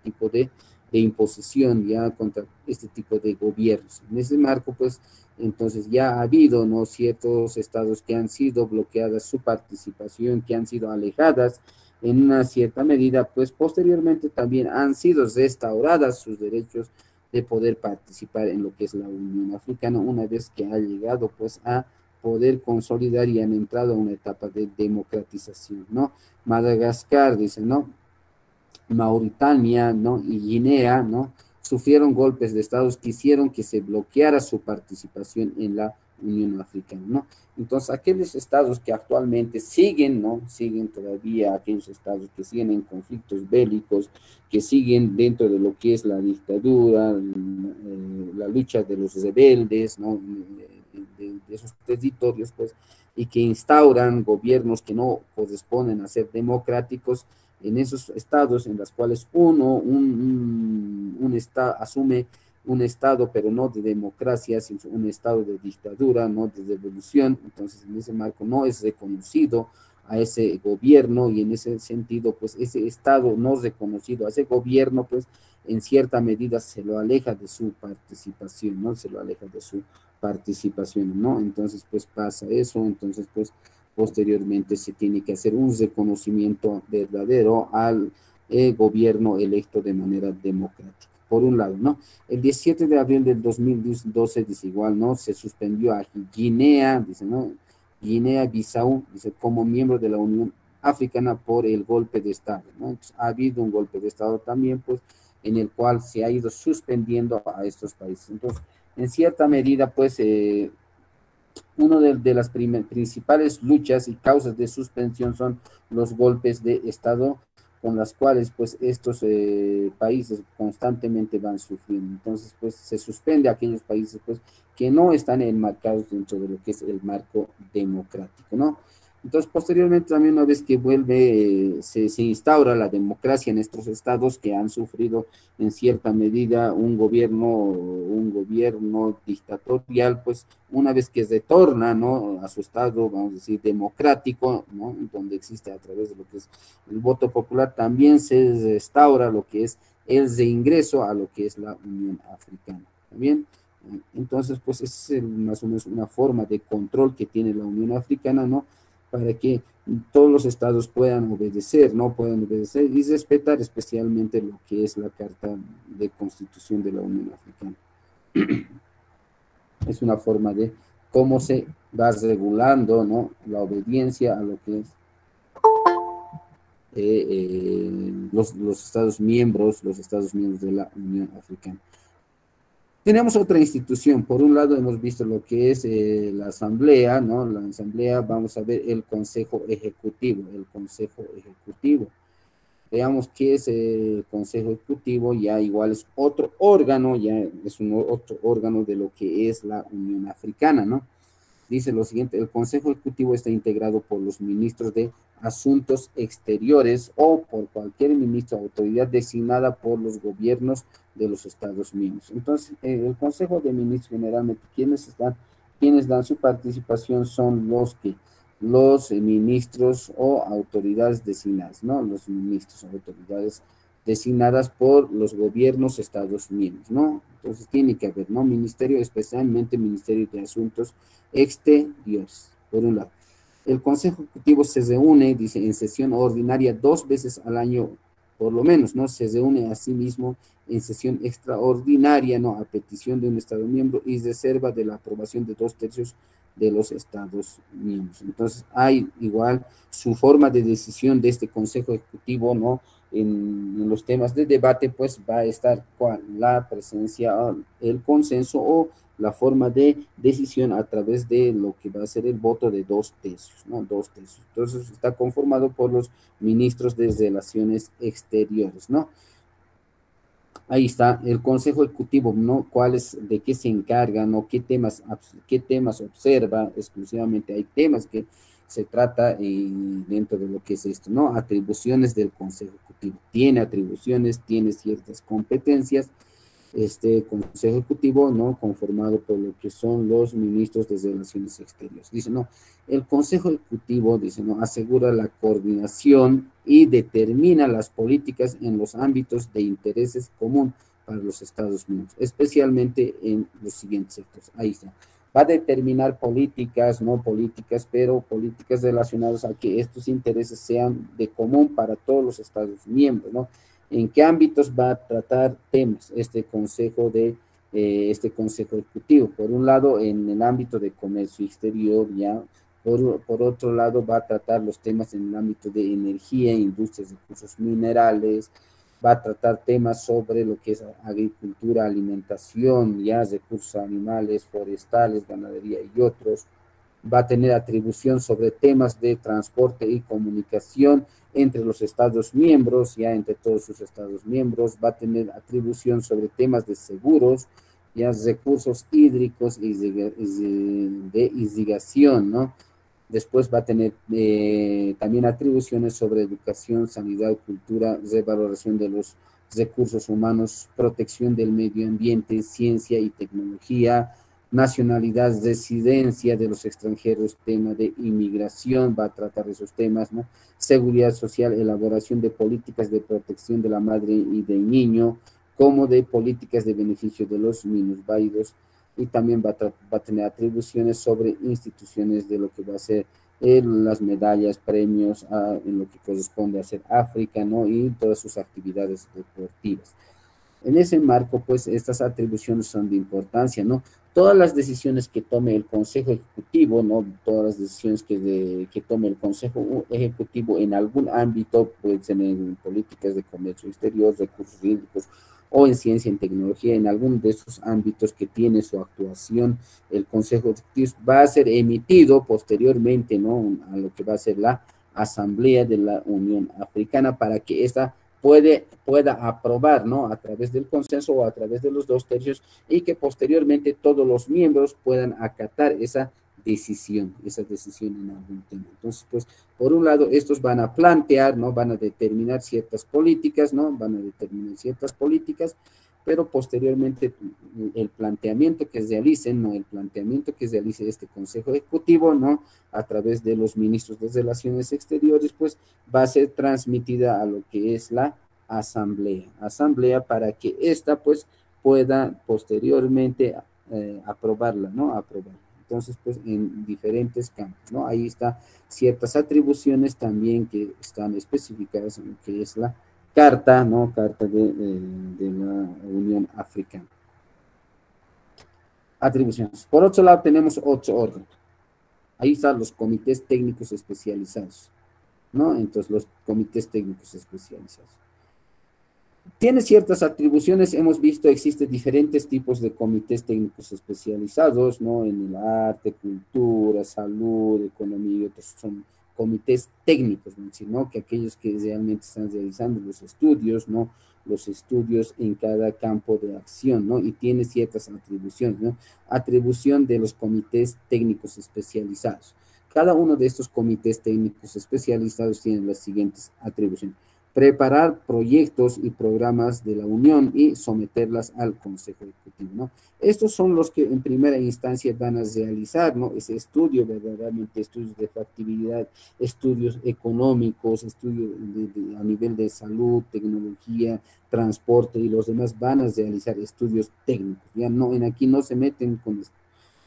tipo de imposición, ya contra este tipo de gobiernos. En ese marco, pues, entonces ya ha habido, ¿no? Ciertos estados que han sido bloqueadas su participación, que han sido alejadas en una cierta medida, pues posteriormente también han sido restauradas sus derechos de poder participar en lo que es la Unión Africana, una vez que ha llegado pues a poder consolidar y han entrado a una etapa de democratización, ¿no? Madagascar, dice, ¿no? Mauritania, ¿no? Y Guinea, ¿no? Sufrieron golpes de estados que hicieron que se bloqueara su participación en la Unión Africana, ¿no? Entonces, aquellos estados que actualmente siguen, ¿no? Siguen todavía aquellos estados que siguen en conflictos bélicos, que siguen dentro de lo que es la dictadura, la lucha de los rebeldes, ¿no? De esos territorios, pues, y que instauran gobiernos que no corresponden a ser democráticos, en esos estados en los cuales un estado asume un estado, pero no de democracia, sino un estado de dictadura, no de revolución, entonces en ese marco no es reconocido a ese gobierno y en ese sentido, pues ese estado no reconocido a ese gobierno, pues en cierta medida se lo aleja de su participación, ¿no? Se lo aleja de su participación, ¿no? Entonces, pues pasa eso, entonces, pues posteriormente se tiene que hacer un reconocimiento verdadero al gobierno electo de manera democrática. Por un lado, ¿no? El 17 de abril del 2012, dice igual, ¿no? Se suspendió a Guinea, dice, ¿no? Guinea-Bissau, dice, como miembro de la Unión Africana por el golpe de Estado, ¿no? Entonces, ha habido un golpe de Estado también, pues, en el cual se ha ido suspendiendo a estos países. Entonces, en cierta medida, pues, una de las principales luchas y causas de suspensión son los golpes de Estado con las cuales pues estos países constantemente van sufriendo. Entonces pues se suspende a aquellos países pues que no están enmarcados dentro de lo que es el marco democrático, ¿no? Entonces, posteriormente, también una vez que vuelve, se instaura la democracia en estos estados que han sufrido en cierta medida un gobierno dictatorial, pues una vez que retorna, ¿no? A su estado, vamos a decir, democrático, ¿no? Donde existe a través de lo que es el voto popular, también se restaura lo que es el reingreso a lo que es la Unión Africana. ¿También? Entonces, pues es más o menos una forma de control que tiene la Unión Africana, ¿no? Para que todos los estados puedan obedecer, ¿no? Puedan obedecer y respetar especialmente lo que es la Carta de Constitución de la Unión Africana. Es una forma de cómo se va regulando, ¿no? La obediencia a lo que es los estados miembros de la Unión Africana. Tenemos otra institución, por un lado hemos visto lo que es la Asamblea, ¿no? La Asamblea, vamos a ver el Consejo Ejecutivo, Veamos qué es el Consejo Ejecutivo, ya igual es otro órgano, ya es otro órgano de lo que es la Unión Africana, ¿no? Dice lo siguiente, el Consejo Ejecutivo está integrado por los ministros de Asuntos Exteriores o por cualquier ministro o autoridad designada por los gobiernos de los Estados miembros. Entonces, el Consejo de Ministros generalmente, ¿quiénes están Quienes dan su participación son los ministros o autoridades designadas, ¿no? Los ministros o autoridades designadas por los gobiernos Estados miembros, ¿no? Entonces tiene que haber, ¿no? Ministerio, especialmente Ministerio de Asuntos Exteriores, por un lado. El Consejo Ejecutivo se reúne, dice, en sesión ordinaria 2 veces al año, por lo menos, ¿no? Se reúne a sí mismo en sesión extraordinaria, ¿no? A petición de un Estado miembro y reserva de la aprobación de 2/3 de los Estados miembros. Entonces, hay igual su forma de decisión de este Consejo Ejecutivo, ¿no? En los temas de debate, pues va a estar la presencia, el consenso o la forma de decisión a través de lo que va a ser el voto de 2/3, ¿no? 2/3. Entonces está conformado por los ministros de Relaciones Exteriores, ¿no? Ahí está el Consejo Ejecutivo, ¿no? De qué se encarga, ¿no? Qué temas observa exclusivamente. Hay temas que se trata dentro de lo que es esto, ¿no? Atribuciones del Consejo Ejecutivo. Tiene atribuciones, tiene ciertas competencias. Este Consejo Ejecutivo, ¿no? Conformado por lo que son los ministros de Relaciones Exteriores. Dice, no, el Consejo Ejecutivo, dice, no, asegura la coordinación y determina las políticas en los ámbitos de intereses común para los Estados miembros, especialmente en los siguientes sectores. Ahí está. Va a determinar políticas, no políticas, pero políticas relacionadas a que estos intereses sean de común para todos los Estados miembros, ¿no? ¿En qué ámbitos va a tratar temas este Consejo Ejecutivo? Por un lado, en el ámbito de comercio exterior, ya. Por otro lado, va a tratar los temas en el ámbito de energía, industrias, recursos minerales, va a tratar temas sobre lo que es agricultura, alimentación, ya, recursos animales, forestales, ganadería y otros. Va a tener atribución sobre temas de transporte y comunicación entre los Estados miembros, ya entre todos sus Estados miembros. Va a tener atribución sobre temas de seguros, ya, recursos hídricos y de irrigación, ¿no? Después va a tener también atribuciones sobre educación, sanidad, cultura, revaloración de los recursos humanos, protección del medio ambiente, ciencia y tecnología, nacionalidad, residencia de los extranjeros, tema de inmigración, va a tratar esos temas, ¿no? Seguridad social, elaboración de políticas de protección de la madre y del niño, como de políticas de beneficio de los minusválidos, y también va a tener atribuciones sobre instituciones de lo que va a ser las medallas, premios, en lo que corresponde a ser África, ¿no? Y todas sus actividades deportivas. En ese marco, pues, estas atribuciones son de importancia, ¿no? Todas las decisiones que tome el Consejo Ejecutivo, ¿no? Todas las decisiones que tome el Consejo Ejecutivo en algún ámbito, puede ser en políticas de comercio exterior, recursos hídricos, o en ciencia y tecnología, en algún de esos ámbitos que tiene su actuación, el Consejo Ejecutivo va a ser emitido posteriormente, ¿no? A lo que va a ser la Asamblea de la Unión Africana para que esta pueda aprobar, ¿no? A través del consenso o a través de los 2/3 y que posteriormente todos los miembros puedan acatar esa decisión en algún tema. Entonces, pues, por un lado, estos van a plantear, ¿no? Van a determinar ciertas políticas, ¿no? Pero posteriormente el planteamiento que realicen, ¿no? El planteamiento que realice este Consejo Ejecutivo, ¿no? A través de los ministros de Relaciones Exteriores, pues, va a ser transmitida a lo que es la asamblea para que ésta, pues, pueda posteriormente aprobarla, ¿no? Aprobarla. Entonces, pues, en diferentes campos, ¿no? Ahí está ciertas atribuciones también que están especificadas en lo que es la carta, ¿no? Carta de la Unión Africana. Atribuciones. Por otro lado, tenemos otro órgano. Ahí están los comités técnicos especializados, ¿no? Entonces, los comités técnicos especializados. Tiene ciertas atribuciones, hemos visto, existen diferentes tipos de comités técnicos especializados, ¿no? En el arte, cultura, salud, economía y otros son comités técnicos, ¿no? Que aquellos que realmente están realizando los estudios, ¿no? Los estudios en cada campo de acción, ¿no? Y tiene ciertas atribuciones, ¿no? Atribución de los comités técnicos especializados. Cada uno de estos comités técnicos especializados tiene las siguientes atribuciones: preparar proyectos y programas de la Unión y someterlas al Consejo Ejecutivo. ejecutivo, ¿no? Estos son los que en primera instancia van a realizar, ¿no? Ese estudio, verdaderamente estudios de factibilidad, estudios económicos, estudios a nivel de salud, tecnología, transporte y los demás van a realizar estudios técnicos, ya no, en aquí no se meten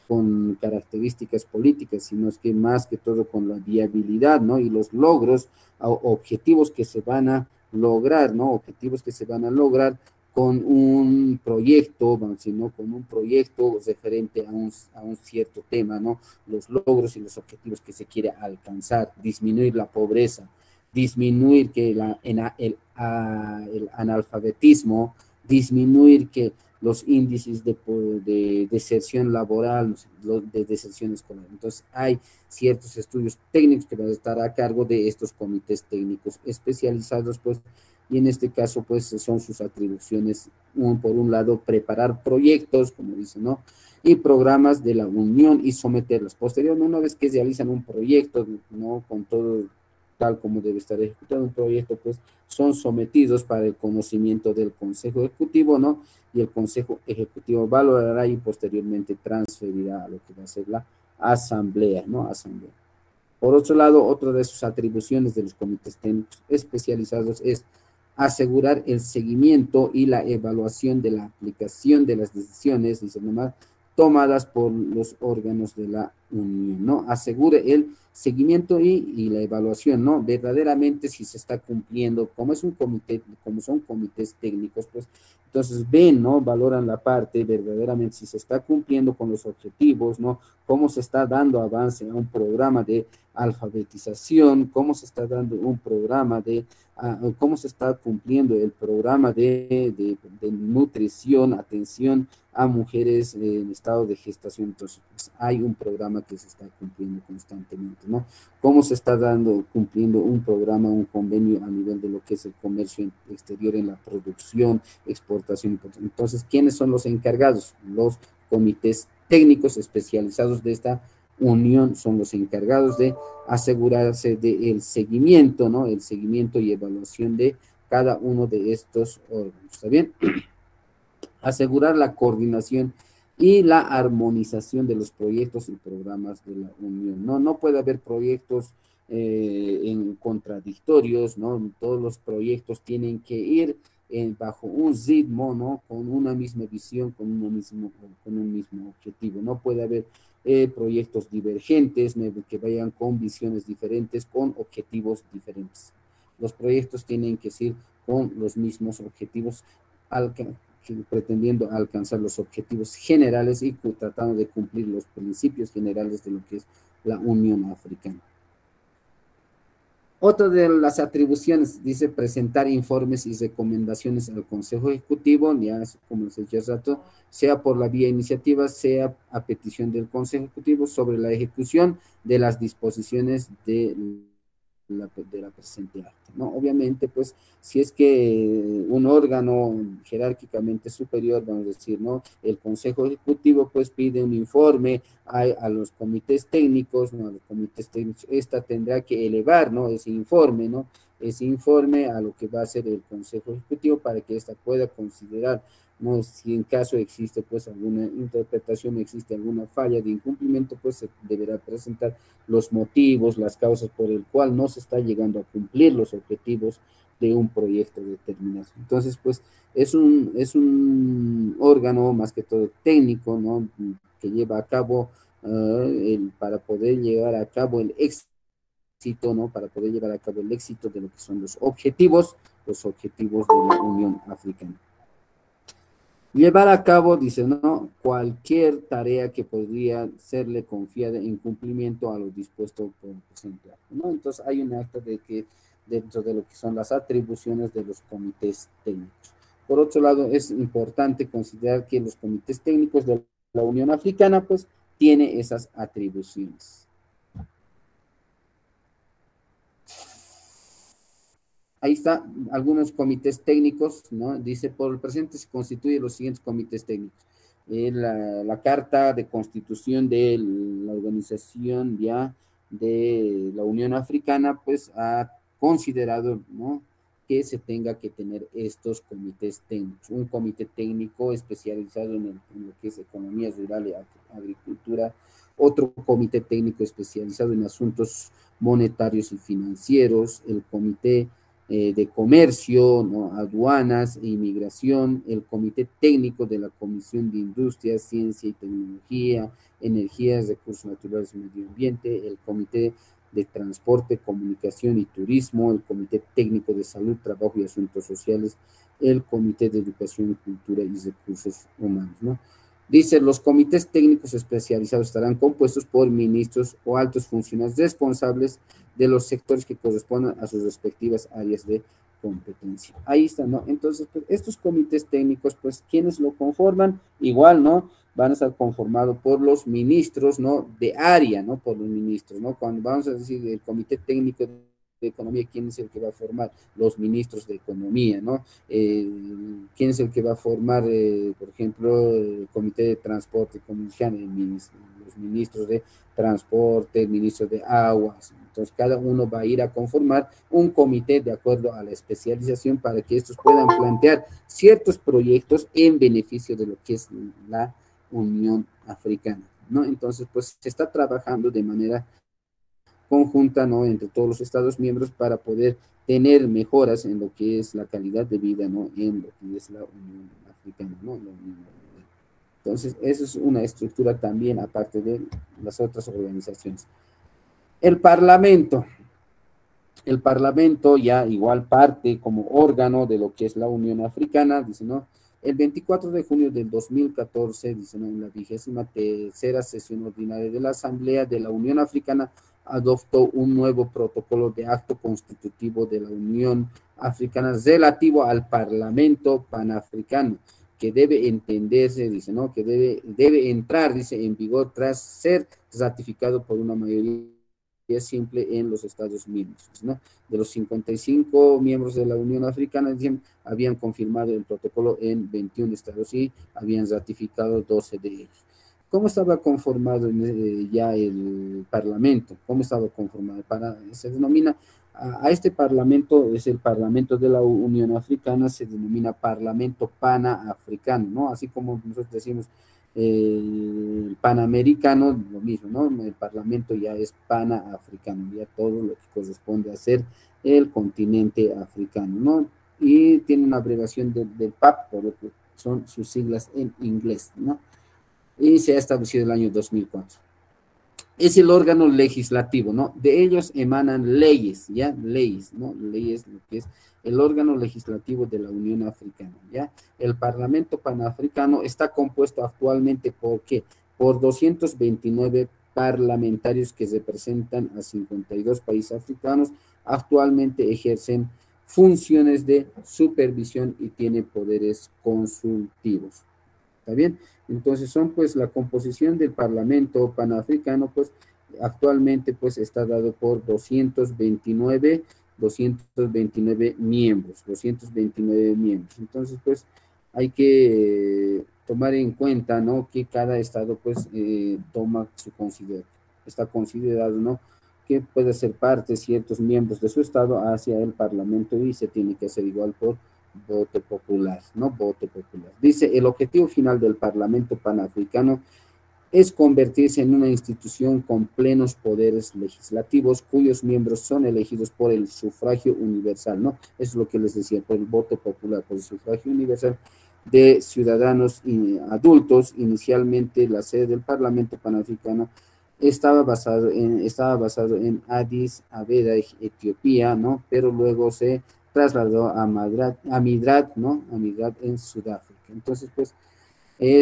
con características políticas, sino es que más que todo con la viabilidad, ¿no? Y los logros, objetivos que se van a lograr, ¿no? Objetivos que se van a lograr con un proyecto, sino con un proyecto referente a un cierto tema, ¿no? Los logros y los objetivos que se quiere alcanzar, disminuir la pobreza, disminuir que el analfabetismo, disminuir que los índices de deserción laboral, de deserción escolar. Entonces, hay ciertos estudios técnicos que van a estar a cargo de estos comités técnicos especializados, pues, y en este caso, pues, son sus atribuciones, por un lado, preparar proyectos, como dicen, ¿no? Y programas de la Unión y someterlos. Posteriormente, una vez que realizan un proyecto, ¿no? Con todo tal como debe estar ejecutado un proyecto, pues, son sometidos para el conocimiento del Consejo Ejecutivo, ¿no? Y el Consejo Ejecutivo valorará y posteriormente transferirá a lo que va a ser la Asamblea, ¿no? Asamblea. Por otro lado, otra de sus atribuciones de los comités técnicos especializados es asegurar el seguimiento y la evaluación de la aplicación de las decisiones, dice nomás, tomadas por los órganos de la Unión, ¿no? Asegure el seguimiento y la evaluación, ¿no? Verdaderamente si se está cumpliendo, como es un comité, como son comités técnicos, pues, entonces ven, ¿no? Valoran la parte, verdaderamente si se está cumpliendo con los objetivos, ¿no? Cómo se está dando avance a un programa de alfabetización, cómo se está dando un programa de cómo se está cumpliendo el programa de nutrición, atención a mujeres en estado de gestación. Entonces, pues, hay un programa que se está cumpliendo constantemente, ¿no? Cómo se está cumpliendo un programa, un convenio a nivel de lo que es el comercio exterior en la producción, exportación. Entonces, ¿quiénes son los encargados? Los comités técnicos especializados de esta unión son los encargados de asegurarse del seguimiento, ¿no? El seguimiento y evaluación de cada uno de estos órganos, ¿está bien? Asegurar la coordinación y la armonización de los proyectos y programas de la Unión. No puede haber proyectos en contradictorios, ¿no? Todos los proyectos tienen que ir bajo un ritmo, ¿no? Con una misma visión, con un mismo objetivo. No puede haber proyectos divergentes que vayan con visiones diferentes, con objetivos diferentes. Los proyectos tienen que ser con los mismos objetivos pretendiendo alcanzar los objetivos generales y tratando de cumplir los principios generales de lo que es la Unión Africana. Otra de las atribuciones dice presentar informes y recomendaciones al Consejo Ejecutivo, ya como les he dicho hace rato, sea por la vía iniciativa, sea a petición del Consejo Ejecutivo sobre la ejecución de las disposiciones de la presente acta, ¿no? Obviamente, pues, si es que un órgano jerárquicamente superior, vamos a decir, ¿no? El Consejo Ejecutivo, pues, pide un informe a los comités técnicos, ¿no? A los comités técnicos, esta tendrá que elevar, ¿no? Ese informe, ¿no? Ese informe a lo que va a ser el Consejo Ejecutivo para que ésta pueda considerar, ¿no? Si en caso existe, pues, alguna interpretación, existe alguna falla de incumplimiento, pues, se deberá presentar los motivos, las causas por el cual no se está llegando a cumplir los objetivos de un proyecto determinado. Entonces, pues, es un órgano más que todo técnico, ¿no? Que lleva a cabo, para poder llevar a cabo el éxito, ¿no? Para poder llevar a cabo el éxito de lo que son los objetivos de la Unión Africana. Llevar a cabo, dice, ¿no? Cualquier tarea que podría serle confiada en cumplimiento a lo dispuesto por el presente acto, ¿no? Entonces hay un acto de que dentro de lo que son las atribuciones de los comités técnicos. Por otro lado, es importante considerar que los comités técnicos de la Unión Africana, pues, tiene esas atribuciones. Ahí está, algunos comités técnicos, ¿no? Dice, por el presente se constituyen los siguientes comités técnicos. La carta de constitución de la organización ya de la Unión Africana, pues ha considerado, ¿no? que se tenga que tener estos comités técnicos, un comité técnico especializado en lo que es economía rural y agricultura, otro comité técnico especializado en asuntos monetarios y financieros, el comité de comercio, ¿no? Aduanas e inmigración, el comité técnico de la Comisión de Industria, Ciencia y Tecnología, Energías, Recursos Naturales y Medio Ambiente, el comité de Transporte, Comunicación y Turismo, el Comité Técnico de Salud, Trabajo y Asuntos Sociales, el Comité de Educación, Cultura y Recursos Humanos, ¿no? Dice, los comités técnicos especializados estarán compuestos por ministros o altos funcionarios responsables de los sectores que correspondan a sus respectivas áreas de competencia. Ahí está, ¿no? Entonces, pues, estos comités técnicos, pues, ¿quiénes lo conforman? Igual, ¿no? Van a estar conformados por los ministros, ¿no? De área, ¿no? Por los ministros, ¿no? Cuando vamos a decir el comité técnico de economía, ¿quién es el que va a formar? Los ministros de economía, ¿no? ¿Quién es el que va a formar, por ejemplo, el comité de transporte, como decían, los ministros de transporte, el ministro de aguas? Entonces, cada uno va a ir a conformar un comité de acuerdo a la especialización para que estos puedan plantear ciertos proyectos en beneficio de lo que es la Unión Africana, ¿no? Entonces, pues se está trabajando de manera conjunta, ¿no? Entre todos los Estados miembros para poder tener mejoras en lo que es la calidad de vida, ¿no? En lo que es la Unión Africana, ¿no? La Unión Africana. Entonces, eso es una estructura también, aparte de las otras organizaciones. El Parlamento ya igual parte como órgano de lo que es la Unión Africana, dice, ¿no? El 24 de junio del 2014, dice, ¿no? En la 23ª sesión ordinaria de la Asamblea de la Unión Africana, adoptó un nuevo protocolo de acto constitutivo de la Unión Africana relativo al Parlamento Panafricano, que debe entenderse, dice, ¿no? Que debe entrar, dice, en vigor tras ser ratificado por una mayoría simple en los Estados miembros, ¿no? De los 55 miembros de la Unión Africana, dicen, habían confirmado el protocolo en 21 estados y habían ratificado 12 de ellos. ¿Cómo estaba conformado ya el Parlamento? ¿Cómo estaba conformado? Se denomina, a este Parlamento, es el Parlamento de la Unión Africana, se denomina Parlamento Panafricano, ¿no? Así como nosotros decimos, el Panamericano, lo mismo, ¿no? El Parlamento ya es Panafricano, ya todo lo que corresponde a ser el continente africano, ¿no? Y tiene una abreviación del PAP, por lo que son sus siglas en inglés, ¿no? Y se ha establecido el año 2004. Es el órgano legislativo, ¿no? De ellos emanan leyes, ¿ya? Leyes, ¿no? Leyes, lo que es el órgano legislativo de la Unión Africana, ¿ya? El Parlamento Panafricano está compuesto actualmente ¿por qué? Por 229 parlamentarios que representan a 52 países africanos, actualmente ejercen funciones de supervisión y tienen poderes consultivos. ¿Está bien? Entonces son pues la composición del Parlamento Panafricano, pues actualmente pues está dado por 229 miembros, 229 miembros. Entonces pues hay que tomar en cuenta, ¿no? Que cada estado pues toma su consideración, está considerado, ¿no? Que puede ser parte ciertos miembros de su estado hacia el Parlamento y se tiene que hacer igual por voto popular, ¿no? Voto popular. Dice, el objetivo final del Parlamento Panafricano es convertirse en una institución con plenos poderes legislativos, cuyos miembros son elegidos por el sufragio universal, ¿no? Eso es lo que les decía, por el voto popular, por el sufragio universal de ciudadanos adultos. Inicialmente, la sede del Parlamento Panafricano estaba basado en Addis Abeba, Etiopía, ¿no? Pero luego se trasladó a Midrat, ¿no? A Midrat en Sudáfrica. Entonces, pues,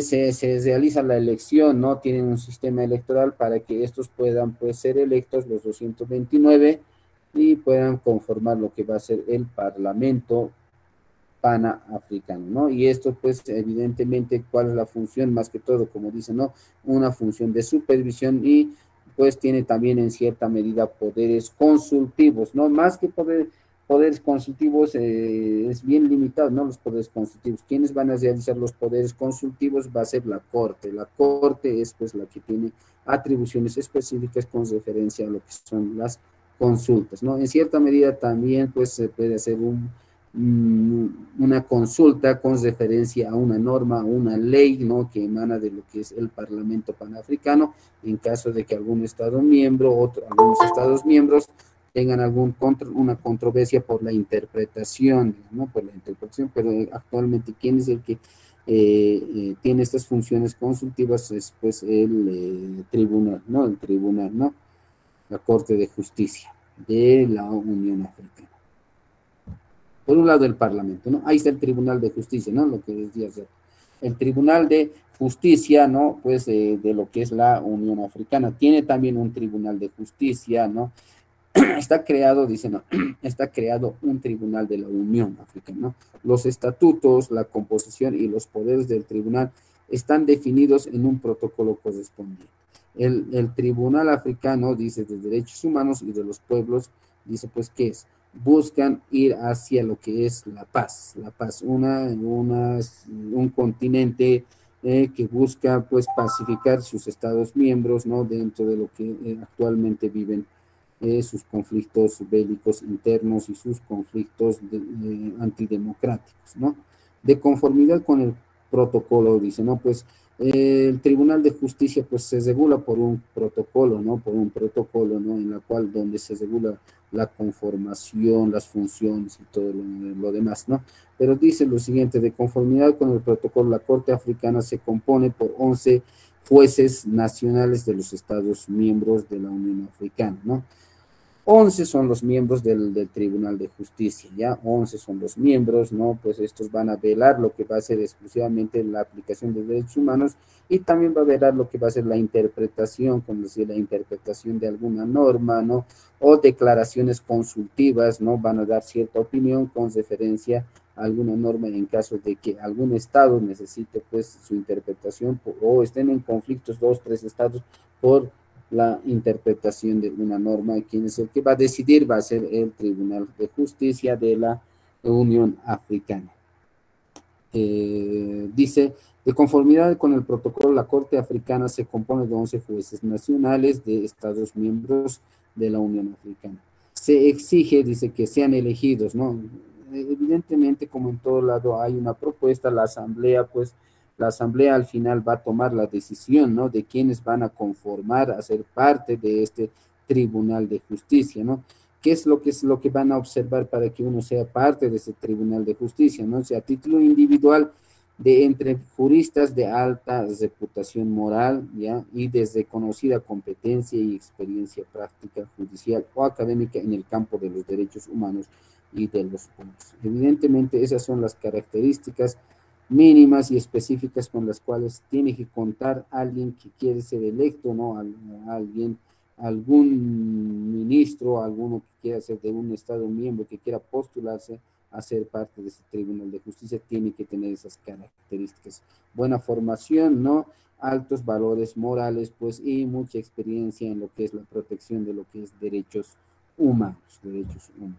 se realiza la elección, ¿no? Tienen un sistema electoral para que estos puedan, pues, ser electos, los 229, y puedan conformar lo que va a ser el Parlamento Panafricano, ¿no? Y esto, pues, evidentemente, ¿cuál es la función? Más que todo, como dicen, ¿no? Una función de supervisión y, pues, tiene también en cierta medida poderes consultivos, ¿no? Más que poderes consultivos, es bien limitado, ¿no? Los poderes consultivos. ¿Quiénes van a realizar los poderes consultivos? Va a ser la Corte. La Corte es, pues, la que tiene atribuciones específicas con referencia a lo que son las consultas, ¿no? En cierta medida también, pues, se puede hacer una consulta con referencia a una norma, una ley, ¿no?, que emana de lo que es el Parlamento Panafricano, en caso de que algún Estado miembro, algunos Estados miembros tengan una controversia por la interpretación, ¿no?, por la interpretación, pero actualmente, ¿quién es el que tiene estas funciones consultivas? Es pues el tribunal, ¿no?, el tribunal, ¿no?, la Corte de Justicia de la Unión Africana. Por un lado el Parlamento, ¿no? Ahí está el Tribunal de Justicia, ¿no? Lo que decía hacer. El Tribunal de Justicia, ¿no? Pues de lo que es la Unión Africana. Tiene también un Tribunal de Justicia, ¿no? Está creado, dice, ¿no? Está creado un Tribunal de la Unión Africana, ¿no? Los estatutos, la composición y los poderes del tribunal están definidos en un protocolo correspondiente. El Tribunal Africano, dice, de Derechos Humanos y de los Pueblos, dice, pues, ¿qué es? Buscan ir hacia lo que es la paz, un continente que busca, pues, pacificar sus estados miembros, ¿no?, dentro de lo que actualmente viven sus conflictos bélicos internos y sus conflictos antidemocráticos, ¿no? De conformidad con el protocolo, dice, ¿no? Pues el Tribunal de Justicia, pues, se regula por un protocolo, ¿no? Por un protocolo, ¿no?, en la cual donde se regula la conformación, las funciones y todo lo demás, ¿no? Pero dice lo siguiente: de conformidad con el protocolo, la Corte Africana se compone por 11 jueces nacionales de los Estados miembros de la Unión Africana, ¿no? 11 son los miembros del Tribunal de Justicia, ¿ya? 11 son los miembros, ¿no? Pues estos van a velar lo que va a ser exclusivamente la aplicación de derechos humanos, y también va a velar lo que va a ser la interpretación, como decir, la interpretación de alguna norma, ¿no? O declaraciones consultivas, ¿no? Van a dar cierta opinión con referencia a alguna norma en caso de que algún Estado necesite, pues, su interpretación, o estén en conflictos 2, 3 estados por la interpretación de una norma. ¿Quién es el que va a decidir? Va a ser el Tribunal de Justicia de la Unión Africana. Dice, de conformidad con el protocolo, la Corte Africana se compone de 11 jueces nacionales de Estados miembros de la Unión Africana. Se exige, dice, que sean elegidos, ¿no? Evidentemente, como en todo lado hay una propuesta, la Asamblea, pues, la Asamblea al final va a tomar la decisión, ¿no?, de quiénes van a conformar, a ser parte de este Tribunal de Justicia, ¿no? ¿Qué es lo que van a observar para que uno sea parte de ese Tribunal de Justicia, ¿no? O sea, a título individual, entre juristas de alta reputación moral, ¿ya?, y de reconocida competencia y experiencia práctica judicial o académica en el campo de los derechos humanos y de los pueblos. Evidentemente, esas son las características mínimas y específicas con las cuales tiene que contar alguien que quiere ser electo, ¿no? Algún ministro, alguno que quiera ser de un Estado miembro, que quiera postularse a ser parte de este Tribunal de Justicia, tiene que tener esas características. Buena formación, ¿no? Altos valores morales, pues, y mucha experiencia en lo que es la protección de lo que es derechos humanos, derechos humanos.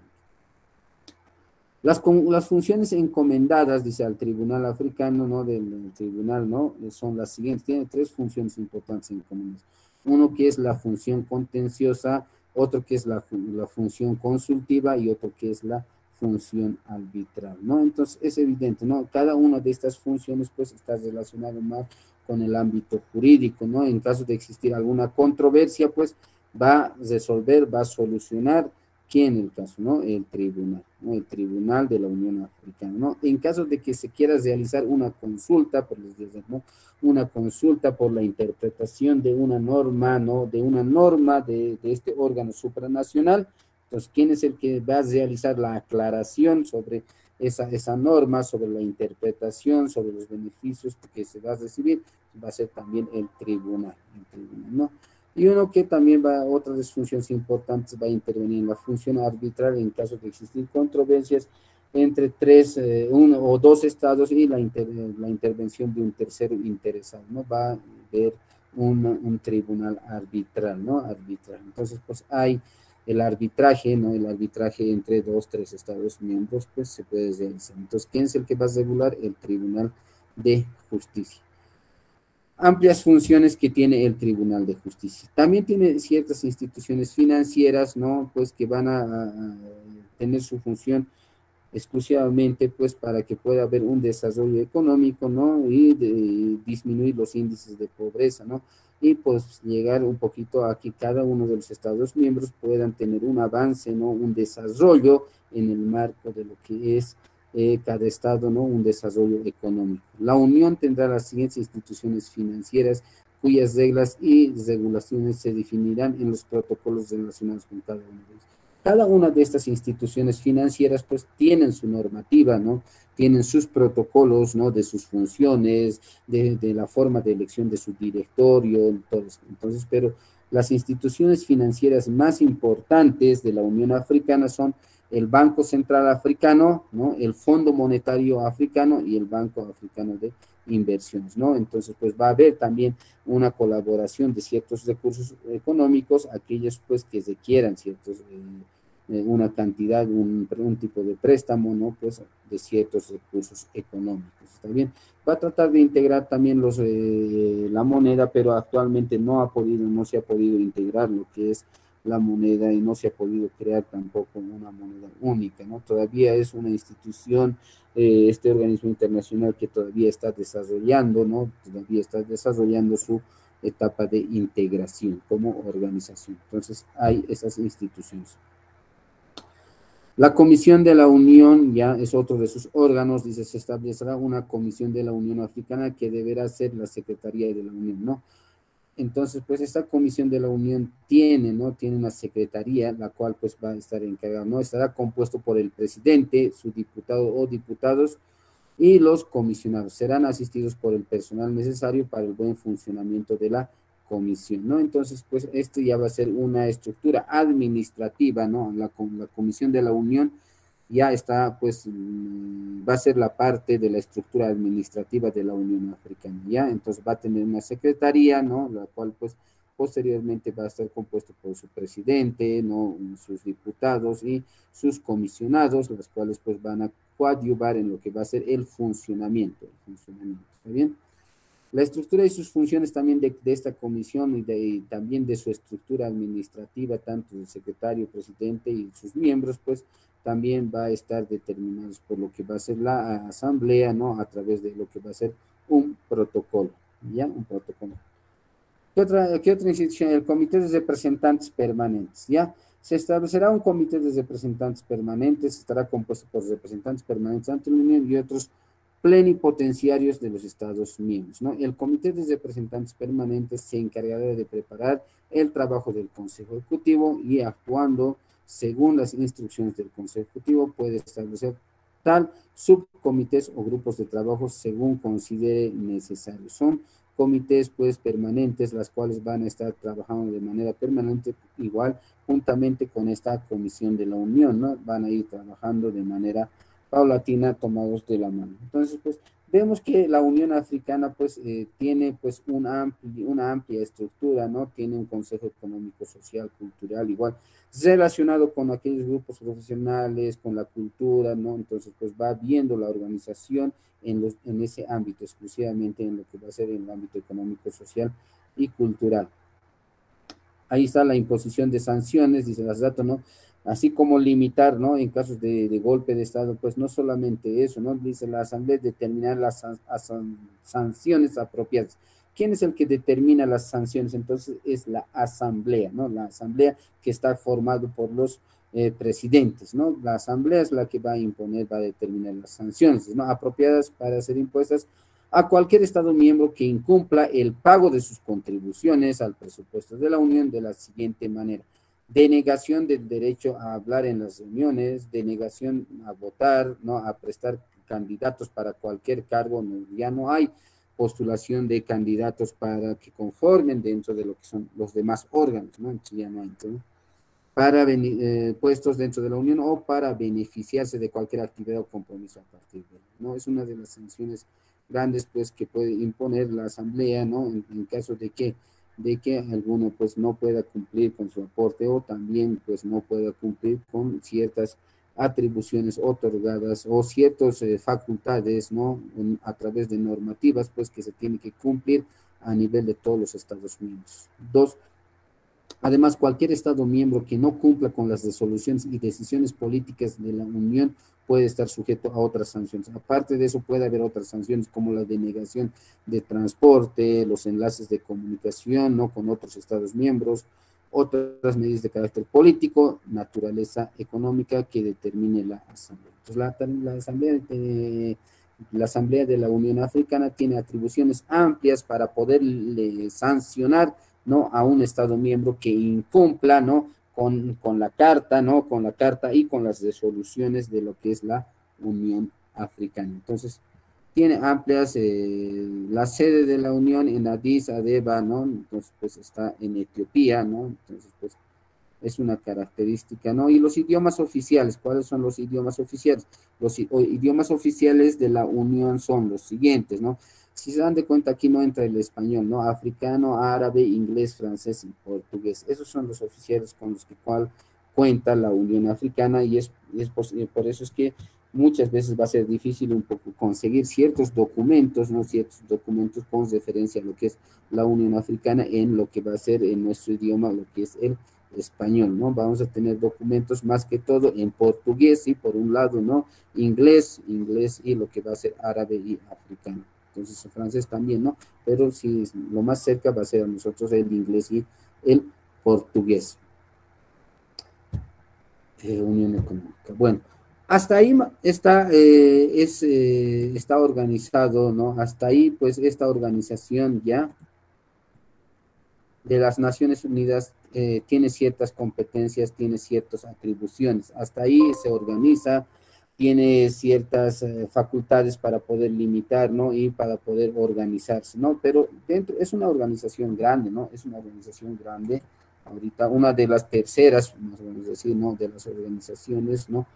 Las funciones encomendadas, dice, al Tribunal Africano, ¿no?, del tribunal, ¿no?, son las siguientes. Tiene 3 funciones importantes encomendadas. Uno que es la función contenciosa, otro que es la función consultiva, y otro que es la función arbitral, ¿no? Entonces, es evidente, ¿no? Cada una de estas funciones, pues, está relacionada más con el ámbito jurídico, ¿no? En caso de existir alguna controversia, pues, va a resolver, va a solucionar. ¿Quién el caso, no? El tribunal, ¿no? El Tribunal de la Unión Africana, ¿no? En caso de que se quiera realizar una consulta, por les digo, ¿no?, una consulta por la interpretación de una norma, ¿no?, de una norma de este órgano supranacional, entonces, ¿quién es el que va a realizar la aclaración sobre esa norma, sobre la interpretación, sobre los beneficios que se va a recibir? Va a ser también el tribunal, ¿no? Y uno que también otra de sus funciones importantes, va a intervenir en la función arbitral en caso de existir controversias entre 1 o 2 estados y la intervención de un tercero interesado, ¿no? Va a haber un tribunal arbitral, ¿no? Arbitral. Entonces, pues, hay el arbitraje, ¿no? El arbitraje entre 2, 3 estados miembros, pues, se puede realizar. Entonces, ¿quién es el que va a regular? El Tribunal de Justicia. Amplias funciones que tiene el Tribunal de Justicia. También tiene ciertas instituciones financieras, ¿no?, pues, que van a tener su función exclusivamente pues para que pueda haber un desarrollo económico, ¿no? Y disminuir los índices de pobreza, ¿no? Y pues llegar un poquito a que cada uno de los Estados miembros puedan tener un avance, ¿no? Un desarrollo en el marco de lo que es cada Estado, ¿no? Un desarrollo económico. La Unión tendrá las siguientes instituciones financieras cuyas reglas y regulaciones se definirán en los protocolos relacionados con cada uno de ellos. Cada una de estas instituciones financieras pues tienen su normativa, ¿no? Tienen sus protocolos, ¿no? De sus funciones, de la forma de elección de su directorio, todo eso. Entonces, pero las instituciones financieras más importantes de la Unión Africana son el Banco Central Africano, ¿no? El Fondo Monetario Africano y el Banco Africano de Inversiones, ¿no? Entonces, pues va a haber también una colaboración de ciertos recursos económicos, aquellos pues que requieran ciertos, una cantidad, un tipo de préstamo, ¿no? Pues de ciertos recursos económicos, ¿está bien? Va a tratar de integrar también la moneda, pero actualmente no se ha podido integrar lo que es la moneda y no se ha podido crear tampoco una moneda única, ¿no? Todavía es una institución, este organismo internacional que todavía está desarrollando, ¿no? Todavía está desarrollando su etapa de integración como organización. Entonces, hay esas instituciones. La Comisión de la Unión ya es otro de sus órganos, dice, se establecerá una Comisión de la Unión Africana que deberá ser la Secretaría de la Unión, ¿no? Entonces, pues esta Comisión de la Unión tiene, ¿no? Tiene una secretaría, la cual pues va a estar encargada, ¿no? Estará compuesto por el presidente, su diputado o diputados y los comisionados. Serán asistidos por el personal necesario para el buen funcionamiento de la comisión, ¿no? Entonces, pues esto ya va a ser una estructura administrativa, ¿no? La Comisión de la Unión ya está, pues, va a ser la parte de la estructura administrativa de la Unión Africana, ¿ya? Entonces va a tener una secretaría, ¿no? La cual, pues, posteriormente va a estar compuesto por su presidente, ¿no? Sus diputados y sus comisionados, los cuales, pues, van a coadyuvar en lo que va a ser el funcionamiento, ¿está bien? La estructura y sus funciones también de esta comisión y también de su estructura administrativa, tanto del secretario, presidente y sus miembros, pues también va a estar determinados por lo que va a ser la asamblea, ¿no? A través de lo que va a ser un protocolo, ¿ya? Un protocolo. ¿Qué otra institución? El Comité de Representantes Permanentes, ¿ya? Se establecerá un comité de representantes permanentes, estará compuesto por representantes permanentes ante la Unión y otros plenipotenciarios de los Estados miembros, ¿no? El Comité de Representantes Permanentes se encargará de preparar el trabajo del Consejo Ejecutivo y actuando según las instrucciones del Consejo Ejecutivo puede establecer tal subcomités o grupos de trabajo según considere necesario. Son comités pues permanentes, las cuales van a estar trabajando de manera permanente, igual juntamente con esta comisión de la Unión, ¿no? Van a ir trabajando de manera paulatina, tomados de la mano. Entonces, pues, vemos que la Unión Africana, pues, tiene, pues, una amplia estructura, ¿no? Tiene un Consejo Económico, Social, Cultural, igual, relacionado con aquellos grupos profesionales, con la cultura, ¿no? Entonces, pues, va viendo la organización en ese ámbito, exclusivamente en lo que va a ser en el ámbito económico, social y cultural. Ahí está la imposición de sanciones, dice las datos, ¿no? Así como limitar, ¿no? En casos de golpe de Estado, pues no solamente eso, ¿no? Dice la Asamblea determinar las sanciones apropiadas. ¿Quién es el que determina las sanciones? Entonces es la Asamblea, ¿no? La Asamblea que está formado por los presidentes, ¿no? La Asamblea es la que va a imponer, va a determinar las sanciones, ¿no? Apropiadas para ser impuestas a cualquier Estado miembro que incumpla el pago de sus contribuciones al presupuesto de la Unión de la siguiente manera: denegación del derecho a hablar en las reuniones, denegación a votar, ¿no? A prestar candidatos para cualquier cargo, no, ya no hay postulación de candidatos para que conformen dentro de lo que son los demás órganos, ¿no? Entonces ya no hay, ¿no? Para puestos dentro de la Unión o para beneficiarse de cualquier actividad o compromiso a partir de él, ¿no? Es una de las sanciones grandes, pues, que puede imponer la Asamblea, ¿no? En caso de que alguno, pues, no pueda cumplir con su aporte o también, pues, no pueda cumplir con ciertas atribuciones otorgadas o ciertas facultades, ¿no? A través de normativas, pues, que se tiene que cumplir a nivel de todos los Estados miembros. Dos, Además, cualquier Estado miembro que no cumpla con las resoluciones y decisiones políticas de la Unión puede estar sujeto a otras sanciones. Aparte de eso, puede haber otras sanciones como la denegación de transporte, los enlaces de comunicación, ¿no?, con otros Estados miembros, otras medidas de carácter político, naturaleza económica que determine la Asamblea. Entonces, la Asamblea de la Unión Africana tiene atribuciones amplias para poderle sancionar, ¿no?, a un Estado miembro que incumpla, ¿no?, con la carta, ¿no?, con la carta y con las resoluciones de lo que es la Unión Africana. Entonces, tiene amplias, la sede de la Unión en Addis Abeba, ¿no? Entonces, pues está en Etiopía, ¿no? Entonces, pues es una característica, ¿no? Y los idiomas oficiales, ¿cuáles son los idiomas oficiales? Los idiomas oficiales de la Unión son los siguientes, ¿no? Si se dan de cuenta, aquí no entra el español, ¿no? Africano, árabe, inglés, francés y portugués. Esos son los oficiales con los que cuenta la Unión Africana y por eso es que muchas veces va a ser difícil un poco conseguir ciertos documentos, ¿no? Ciertos documentos con referencia a lo que es la Unión Africana en lo que va a ser en nuestro idioma, lo que es el español, ¿no? Vamos a tener documentos más que todo en portugués y por un lado, ¿no? Inglés y lo que va a ser árabe y africano. Entonces, francés también, ¿no? Pero si lo más cerca va a ser a nosotros el inglés y el portugués. Unión Económica. Bueno, hasta ahí está organizado, ¿no? Hasta ahí, pues, esta organización ya de las Naciones Unidas tiene ciertas competencias, tiene ciertas atribuciones. Hasta ahí se organiza, tiene ciertas facultades para poder limitar, ¿no? Y para poder organizarse, ¿no? Pero dentro es una organización grande, ¿no? Es una organización grande. Ahorita una de las terceras, vamos a decir, ¿no?, de las organizaciones, ¿no?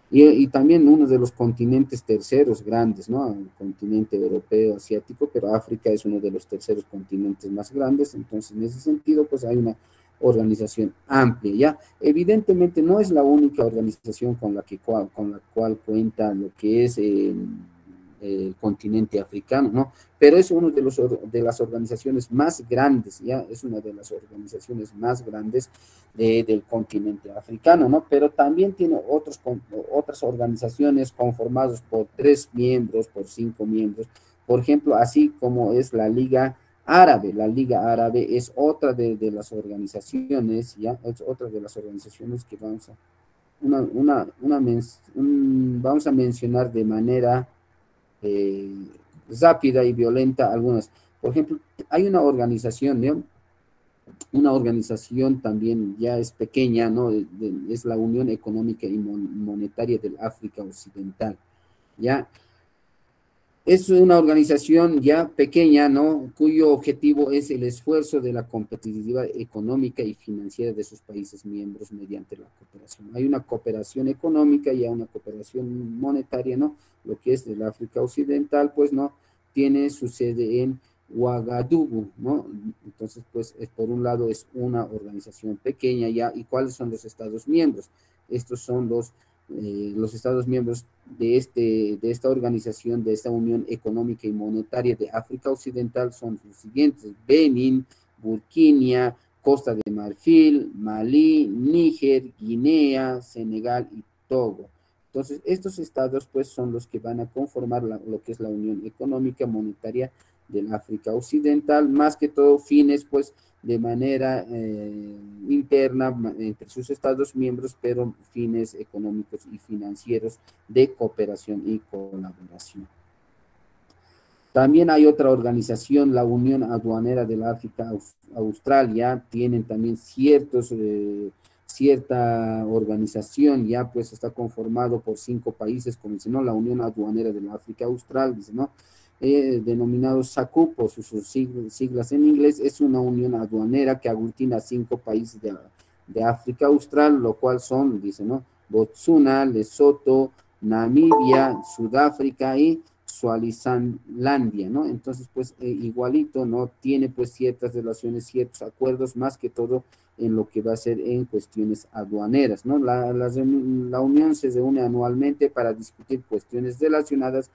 Y también uno de los continentes terceros grandes, ¿no? El continente europeo, asiático, pero África es uno de los terceros continentes más grandes, entonces en ese sentido, pues hay una organización amplia, ¿ya? Evidentemente no es la única organización con la cual cuenta lo que es el continente africano, ¿no? Pero es uno de las organizaciones más grandes, ¿ya? Es una de las organizaciones más grandes del continente africano, ¿no? Pero también tiene otras organizaciones conformadas por 3 miembros, por 5 miembros, por ejemplo, así como es la Liga Árabe. La Liga Árabe es otra de las organizaciones, ¿ya? Es otra de las organizaciones que vamos a mencionar de manera rápida y violenta algunas. Por ejemplo, hay una organización, ¿no? Una organización también ya es pequeña, ¿no? Es la Unión Económica y Monetaria del África Occidental, ¿ya? Es una organización ya pequeña, ¿no?, cuyo objetivo es el esfuerzo de la competitividad económica y financiera de sus países miembros mediante la cooperación. Hay una cooperación económica y hay una cooperación monetaria, ¿no? Lo que es del África Occidental, pues, ¿no?, tiene su sede en Ouagadougou, ¿no? Entonces, pues, por un lado es una organización pequeña ya. ¿Y cuáles son los Estados miembros? Estos son los Estados miembros de esta organización, de esta Unión Económica y Monetaria de África Occidental son los siguientes: Benín, Burkina, Costa de Marfil, Malí, Níger, Guinea, Senegal y Togo. Entonces, estos estados, pues, son los que van a conformar lo que es la Unión Económica Monetaria del África Occidental, más que todo fines, pues, de manera interna entre sus estados miembros, pero fines económicos y financieros de cooperación y colaboración. También hay otra organización, la Unión Aduanera del África Austral, ya tienen también cierta organización, ya pues está conformado por 5 países, como dice, ¿no? La Unión Aduanera del África Austral, dice, ¿no? Denominado SACU por sus siglas en inglés, es una unión aduanera que aglutina 5 países de África Austral, lo cual son, dice, ¿no?, Botsuana, Lesoto, Namibia, Sudáfrica y Suazilandia, ¿no? Entonces, pues, igualito, ¿no? Tiene, pues, ciertas relaciones, ciertos acuerdos, más que todo en lo que va a ser en cuestiones aduaneras, ¿no? La unión se reúne anualmente para discutir cuestiones relacionadas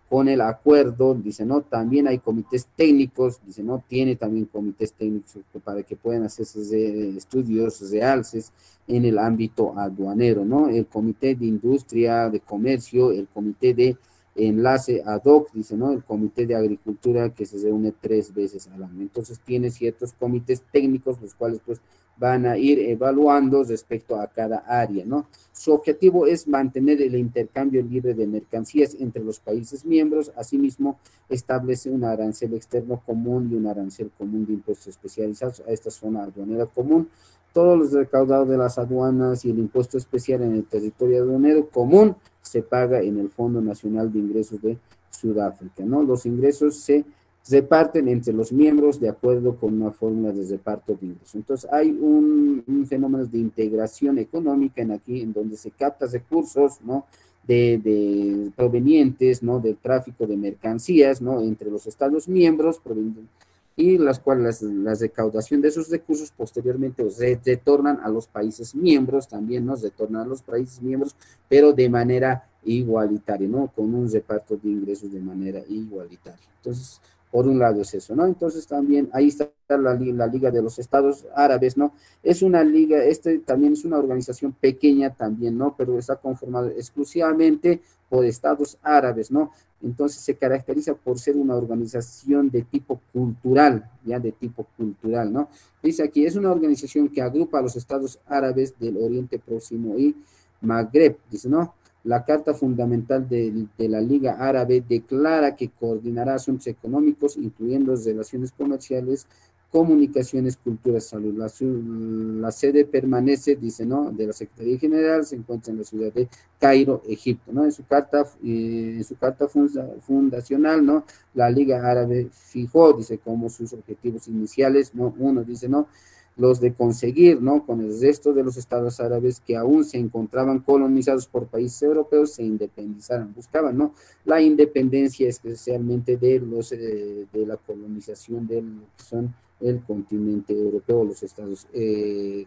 con el acuerdo, dice, ¿no? También hay comités técnicos, dice, ¿no? Tiene también comités técnicos para que puedan hacerse estudios realces en el ámbito aduanero, ¿no? El comité de industria, de comercio, el comité de enlace ad hoc, dice, ¿no? El comité de agricultura que se reúne 3 veces al año. Entonces tiene ciertos comités técnicos, los cuales pues van a ir evaluando respecto a cada área, ¿no? Su objetivo es mantener el intercambio libre de mercancías entre los países miembros, asimismo establece un arancel externo común y un arancel común de impuestos especializados a esta zona aduanera común. Todos los recaudados de las aduanas y el impuesto especial en el territorio aduanero común se paga en el Fondo Nacional de Ingresos de Sudáfrica, ¿no? Los ingresos se reparten entre los miembros de acuerdo con una fórmula de reparto de ingresos. Entonces hay un fenómeno de integración económica en aquí, en donde se capta recursos, ¿no? De provenientes, ¿no? Del tráfico de mercancías, ¿no? Entre los Estados miembros, y las cuales la recaudación de esos recursos posteriormente retornan a los países miembros, también nos retornan a los países miembros, pero de manera igualitaria, ¿no? Con un reparto de ingresos de manera igualitaria. Entonces, por un lado es eso, ¿no? Entonces también ahí está la Liga de los Estados Árabes, ¿no? Es una liga, también es una organización pequeña también, ¿no? Pero está conformada exclusivamente por Estados Árabes, ¿no? Entonces se caracteriza por ser una organización de tipo cultural, ya de tipo cultural, ¿no? Dice aquí, es una organización que agrupa a los Estados Árabes del Oriente Próximo y Magreb, dice, ¿no? La Carta Fundamental de la Liga Árabe declara que coordinará asuntos económicos, incluyendo relaciones comerciales, comunicaciones, cultura, salud. La sede permanece, dice, ¿no? De la Secretaría General, se encuentra en la ciudad de Cairo, Egipto, ¿no? En su carta fundacional, ¿no? La Liga Árabe fijó, dice, como sus objetivos iniciales, ¿no? Uno, dice, ¿no? Los de conseguir, ¿no? Con el resto de los estados árabes que aún se encontraban colonizados por países europeos, se independizaran, buscaban, ¿no? La independencia especialmente de la colonización de lo que son el continente europeo, los estados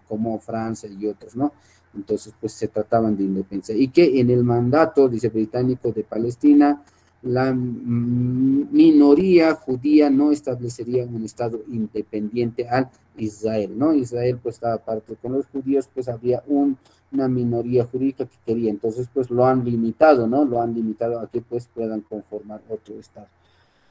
como Francia y otros, ¿no? Entonces, pues se trataban de independencia. Y que en el mandato, dice, británico de Palestina, la minoría judía no establecería un estado independiente al Israel, ¿no? Israel pues estaba aparte con los judíos, pues había una minoría jurídica que quería, entonces pues lo han limitado, ¿no? Lo han limitado a que pues puedan conformar otro estado.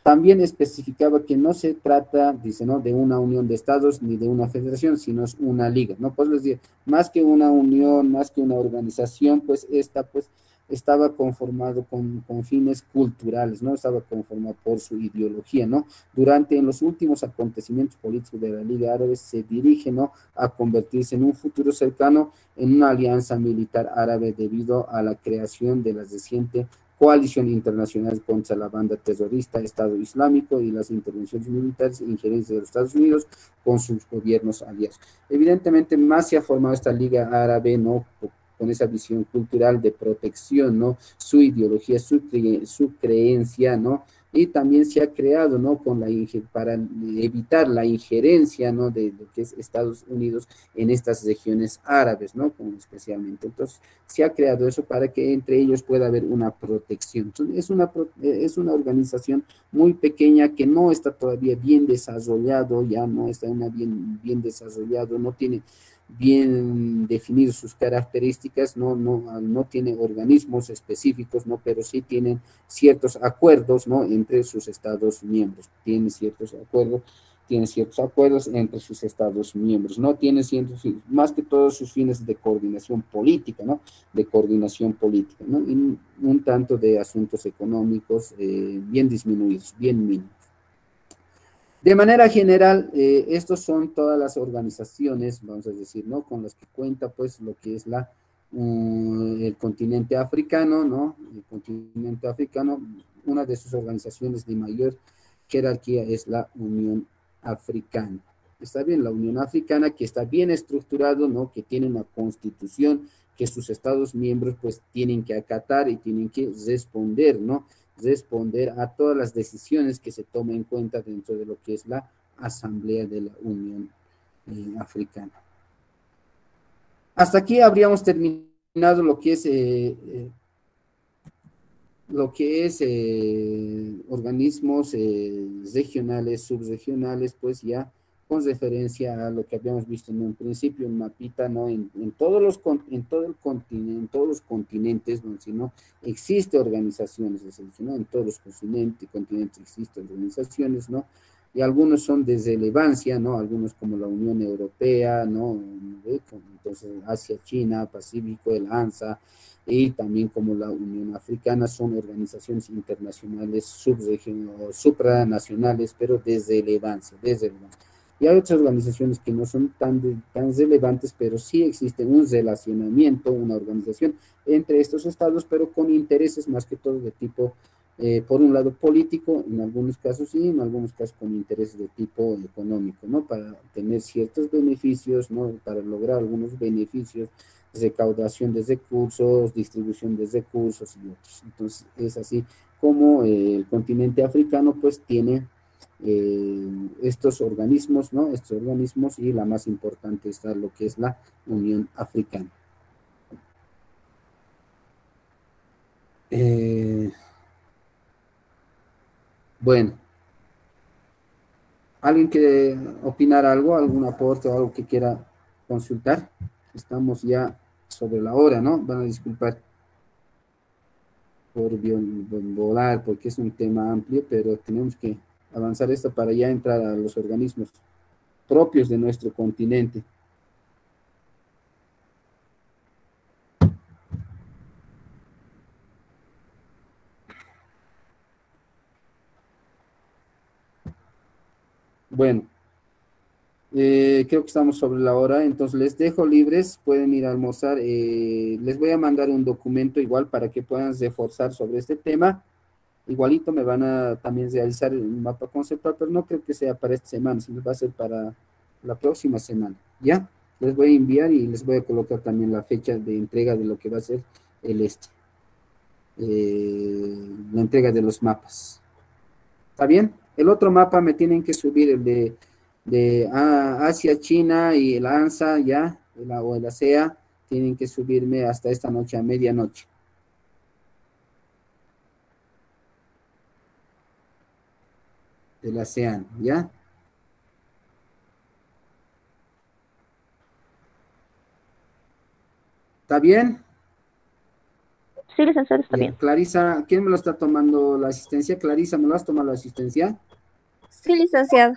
También especificaba que no se trata, dice, ¿no? De una unión de estados ni de una federación, sino es una liga, ¿no? Pues les digo, más que una unión, más que una organización, pues esta pues estaba conformado con fines culturales, ¿no? Estaba conformado por su ideología, ¿no? En los últimos acontecimientos políticos de la Liga Árabe se dirige, ¿no? A convertirse en un futuro cercano en una alianza militar árabe debido a la creación de la reciente coalición internacional contra la banda terrorista Estado Islámico y las intervenciones militares e injerencias de los Estados Unidos con sus gobiernos aliados. Evidentemente, más se ha formado esta Liga Árabe, ¿no? Con esa visión cultural de protección, ¿no? Su ideología, su creencia, ¿no? Y también se ha creado, ¿no? Para evitar la injerencia, ¿no? De lo que es Estados Unidos en estas regiones árabes, ¿no? Como especialmente. Entonces, se ha creado eso para que entre ellos pueda haber una protección. Entonces, es una organización muy pequeña que no está todavía bien desarrollado, ya no está bien desarrollado, no tiene bien definidas sus características, no tiene organismos específicos, ¿no? Pero sí tienen ciertos acuerdos, ¿no? Entre sus estados miembros, tiene ciertos acuerdos entre sus estados miembros, ¿no? Tiene ciertos, más que todos sus fines de coordinación política, ¿no? De coordinación política, ¿no? Y un tanto de asuntos económicos bien disminuidos, bien mínimos. De manera general, estos son todas las organizaciones, vamos a decir, ¿no? Con las que cuenta, pues, lo que es el continente africano, ¿no? El continente africano, una de sus organizaciones de mayor jerarquía es la Unión Africana. Está bien, la Unión Africana, que está bien estructurado, ¿no? Que tiene una constitución que sus estados miembros, pues, tienen que acatar y tienen que responder, ¿no? Responder a todas las decisiones que se tomen en cuenta dentro de lo que es la Asamblea de la Unión Africana. Hasta aquí habríamos terminado lo que es lo que es organismos regionales, subregionales, pues ya con referencia a lo que habíamos visto en un principio, un mapita, ¿no? En todos los, en todo el continente, en todos los continentes, ¿no? Sino existe organizaciones, es decir, ¿no? En todos los continentes existen organizaciones, ¿no? Y algunos son de relevancia, ¿no? Algunos como la Unión Europea, ¿no? Entonces, Asia, China, Pacífico, el ANSA, y también como la Unión Africana, son organizaciones internacionales supranacionales, pero de relevancia, de relevancia. Y hay otras organizaciones que no son tan relevantes, pero sí existe un relacionamiento, una organización entre estos estados, pero con intereses más que todo de tipo, por un lado político, en algunos casos sí, en algunos casos con intereses de tipo económico, ¿no? Para tener ciertos beneficios, ¿no? Para lograr algunos beneficios, recaudación de recursos, distribución de recursos y otros. Entonces, es así como el continente africano pues tiene estos organismos, ¿no? Estos organismos, y la más importante está lo que es la Unión Africana. Bueno, ¿alguien quiere opinar algo, algún aporte o algo que quiera consultar? Estamos ya sobre la hora, ¿no? Van a disculpar por volar, porque es un tema amplio, pero tenemos que avanzar esto para ya entrar a los organismos propios de nuestro continente. Bueno, creo que estamos sobre la hora, entonces les dejo libres, pueden ir a almorzar. Les voy a mandar un documento igual para que puedan reforzar sobre este tema. Igualito me van a también realizar un mapa conceptual, pero no creo que sea para esta semana, sino va a ser para la próxima semana, ¿ya? Les voy a enviar y les voy a colocar también la fecha de entrega de lo que va a ser el la entrega de los mapas. ¿Está bien? El otro mapa me tienen que subir, el de Asia, China y el ANSA, ya, o el ASEA, tienen que subirme hasta esta noche, a medianoche. Del ASEAN, ¿ya? ¿Está bien? Sí, licenciado, está Ya, bien. Clarisa, ¿quién me lo está tomando la asistencia? Clarisa, ¿me lo has tomado la asistencia? Sí, licenciado.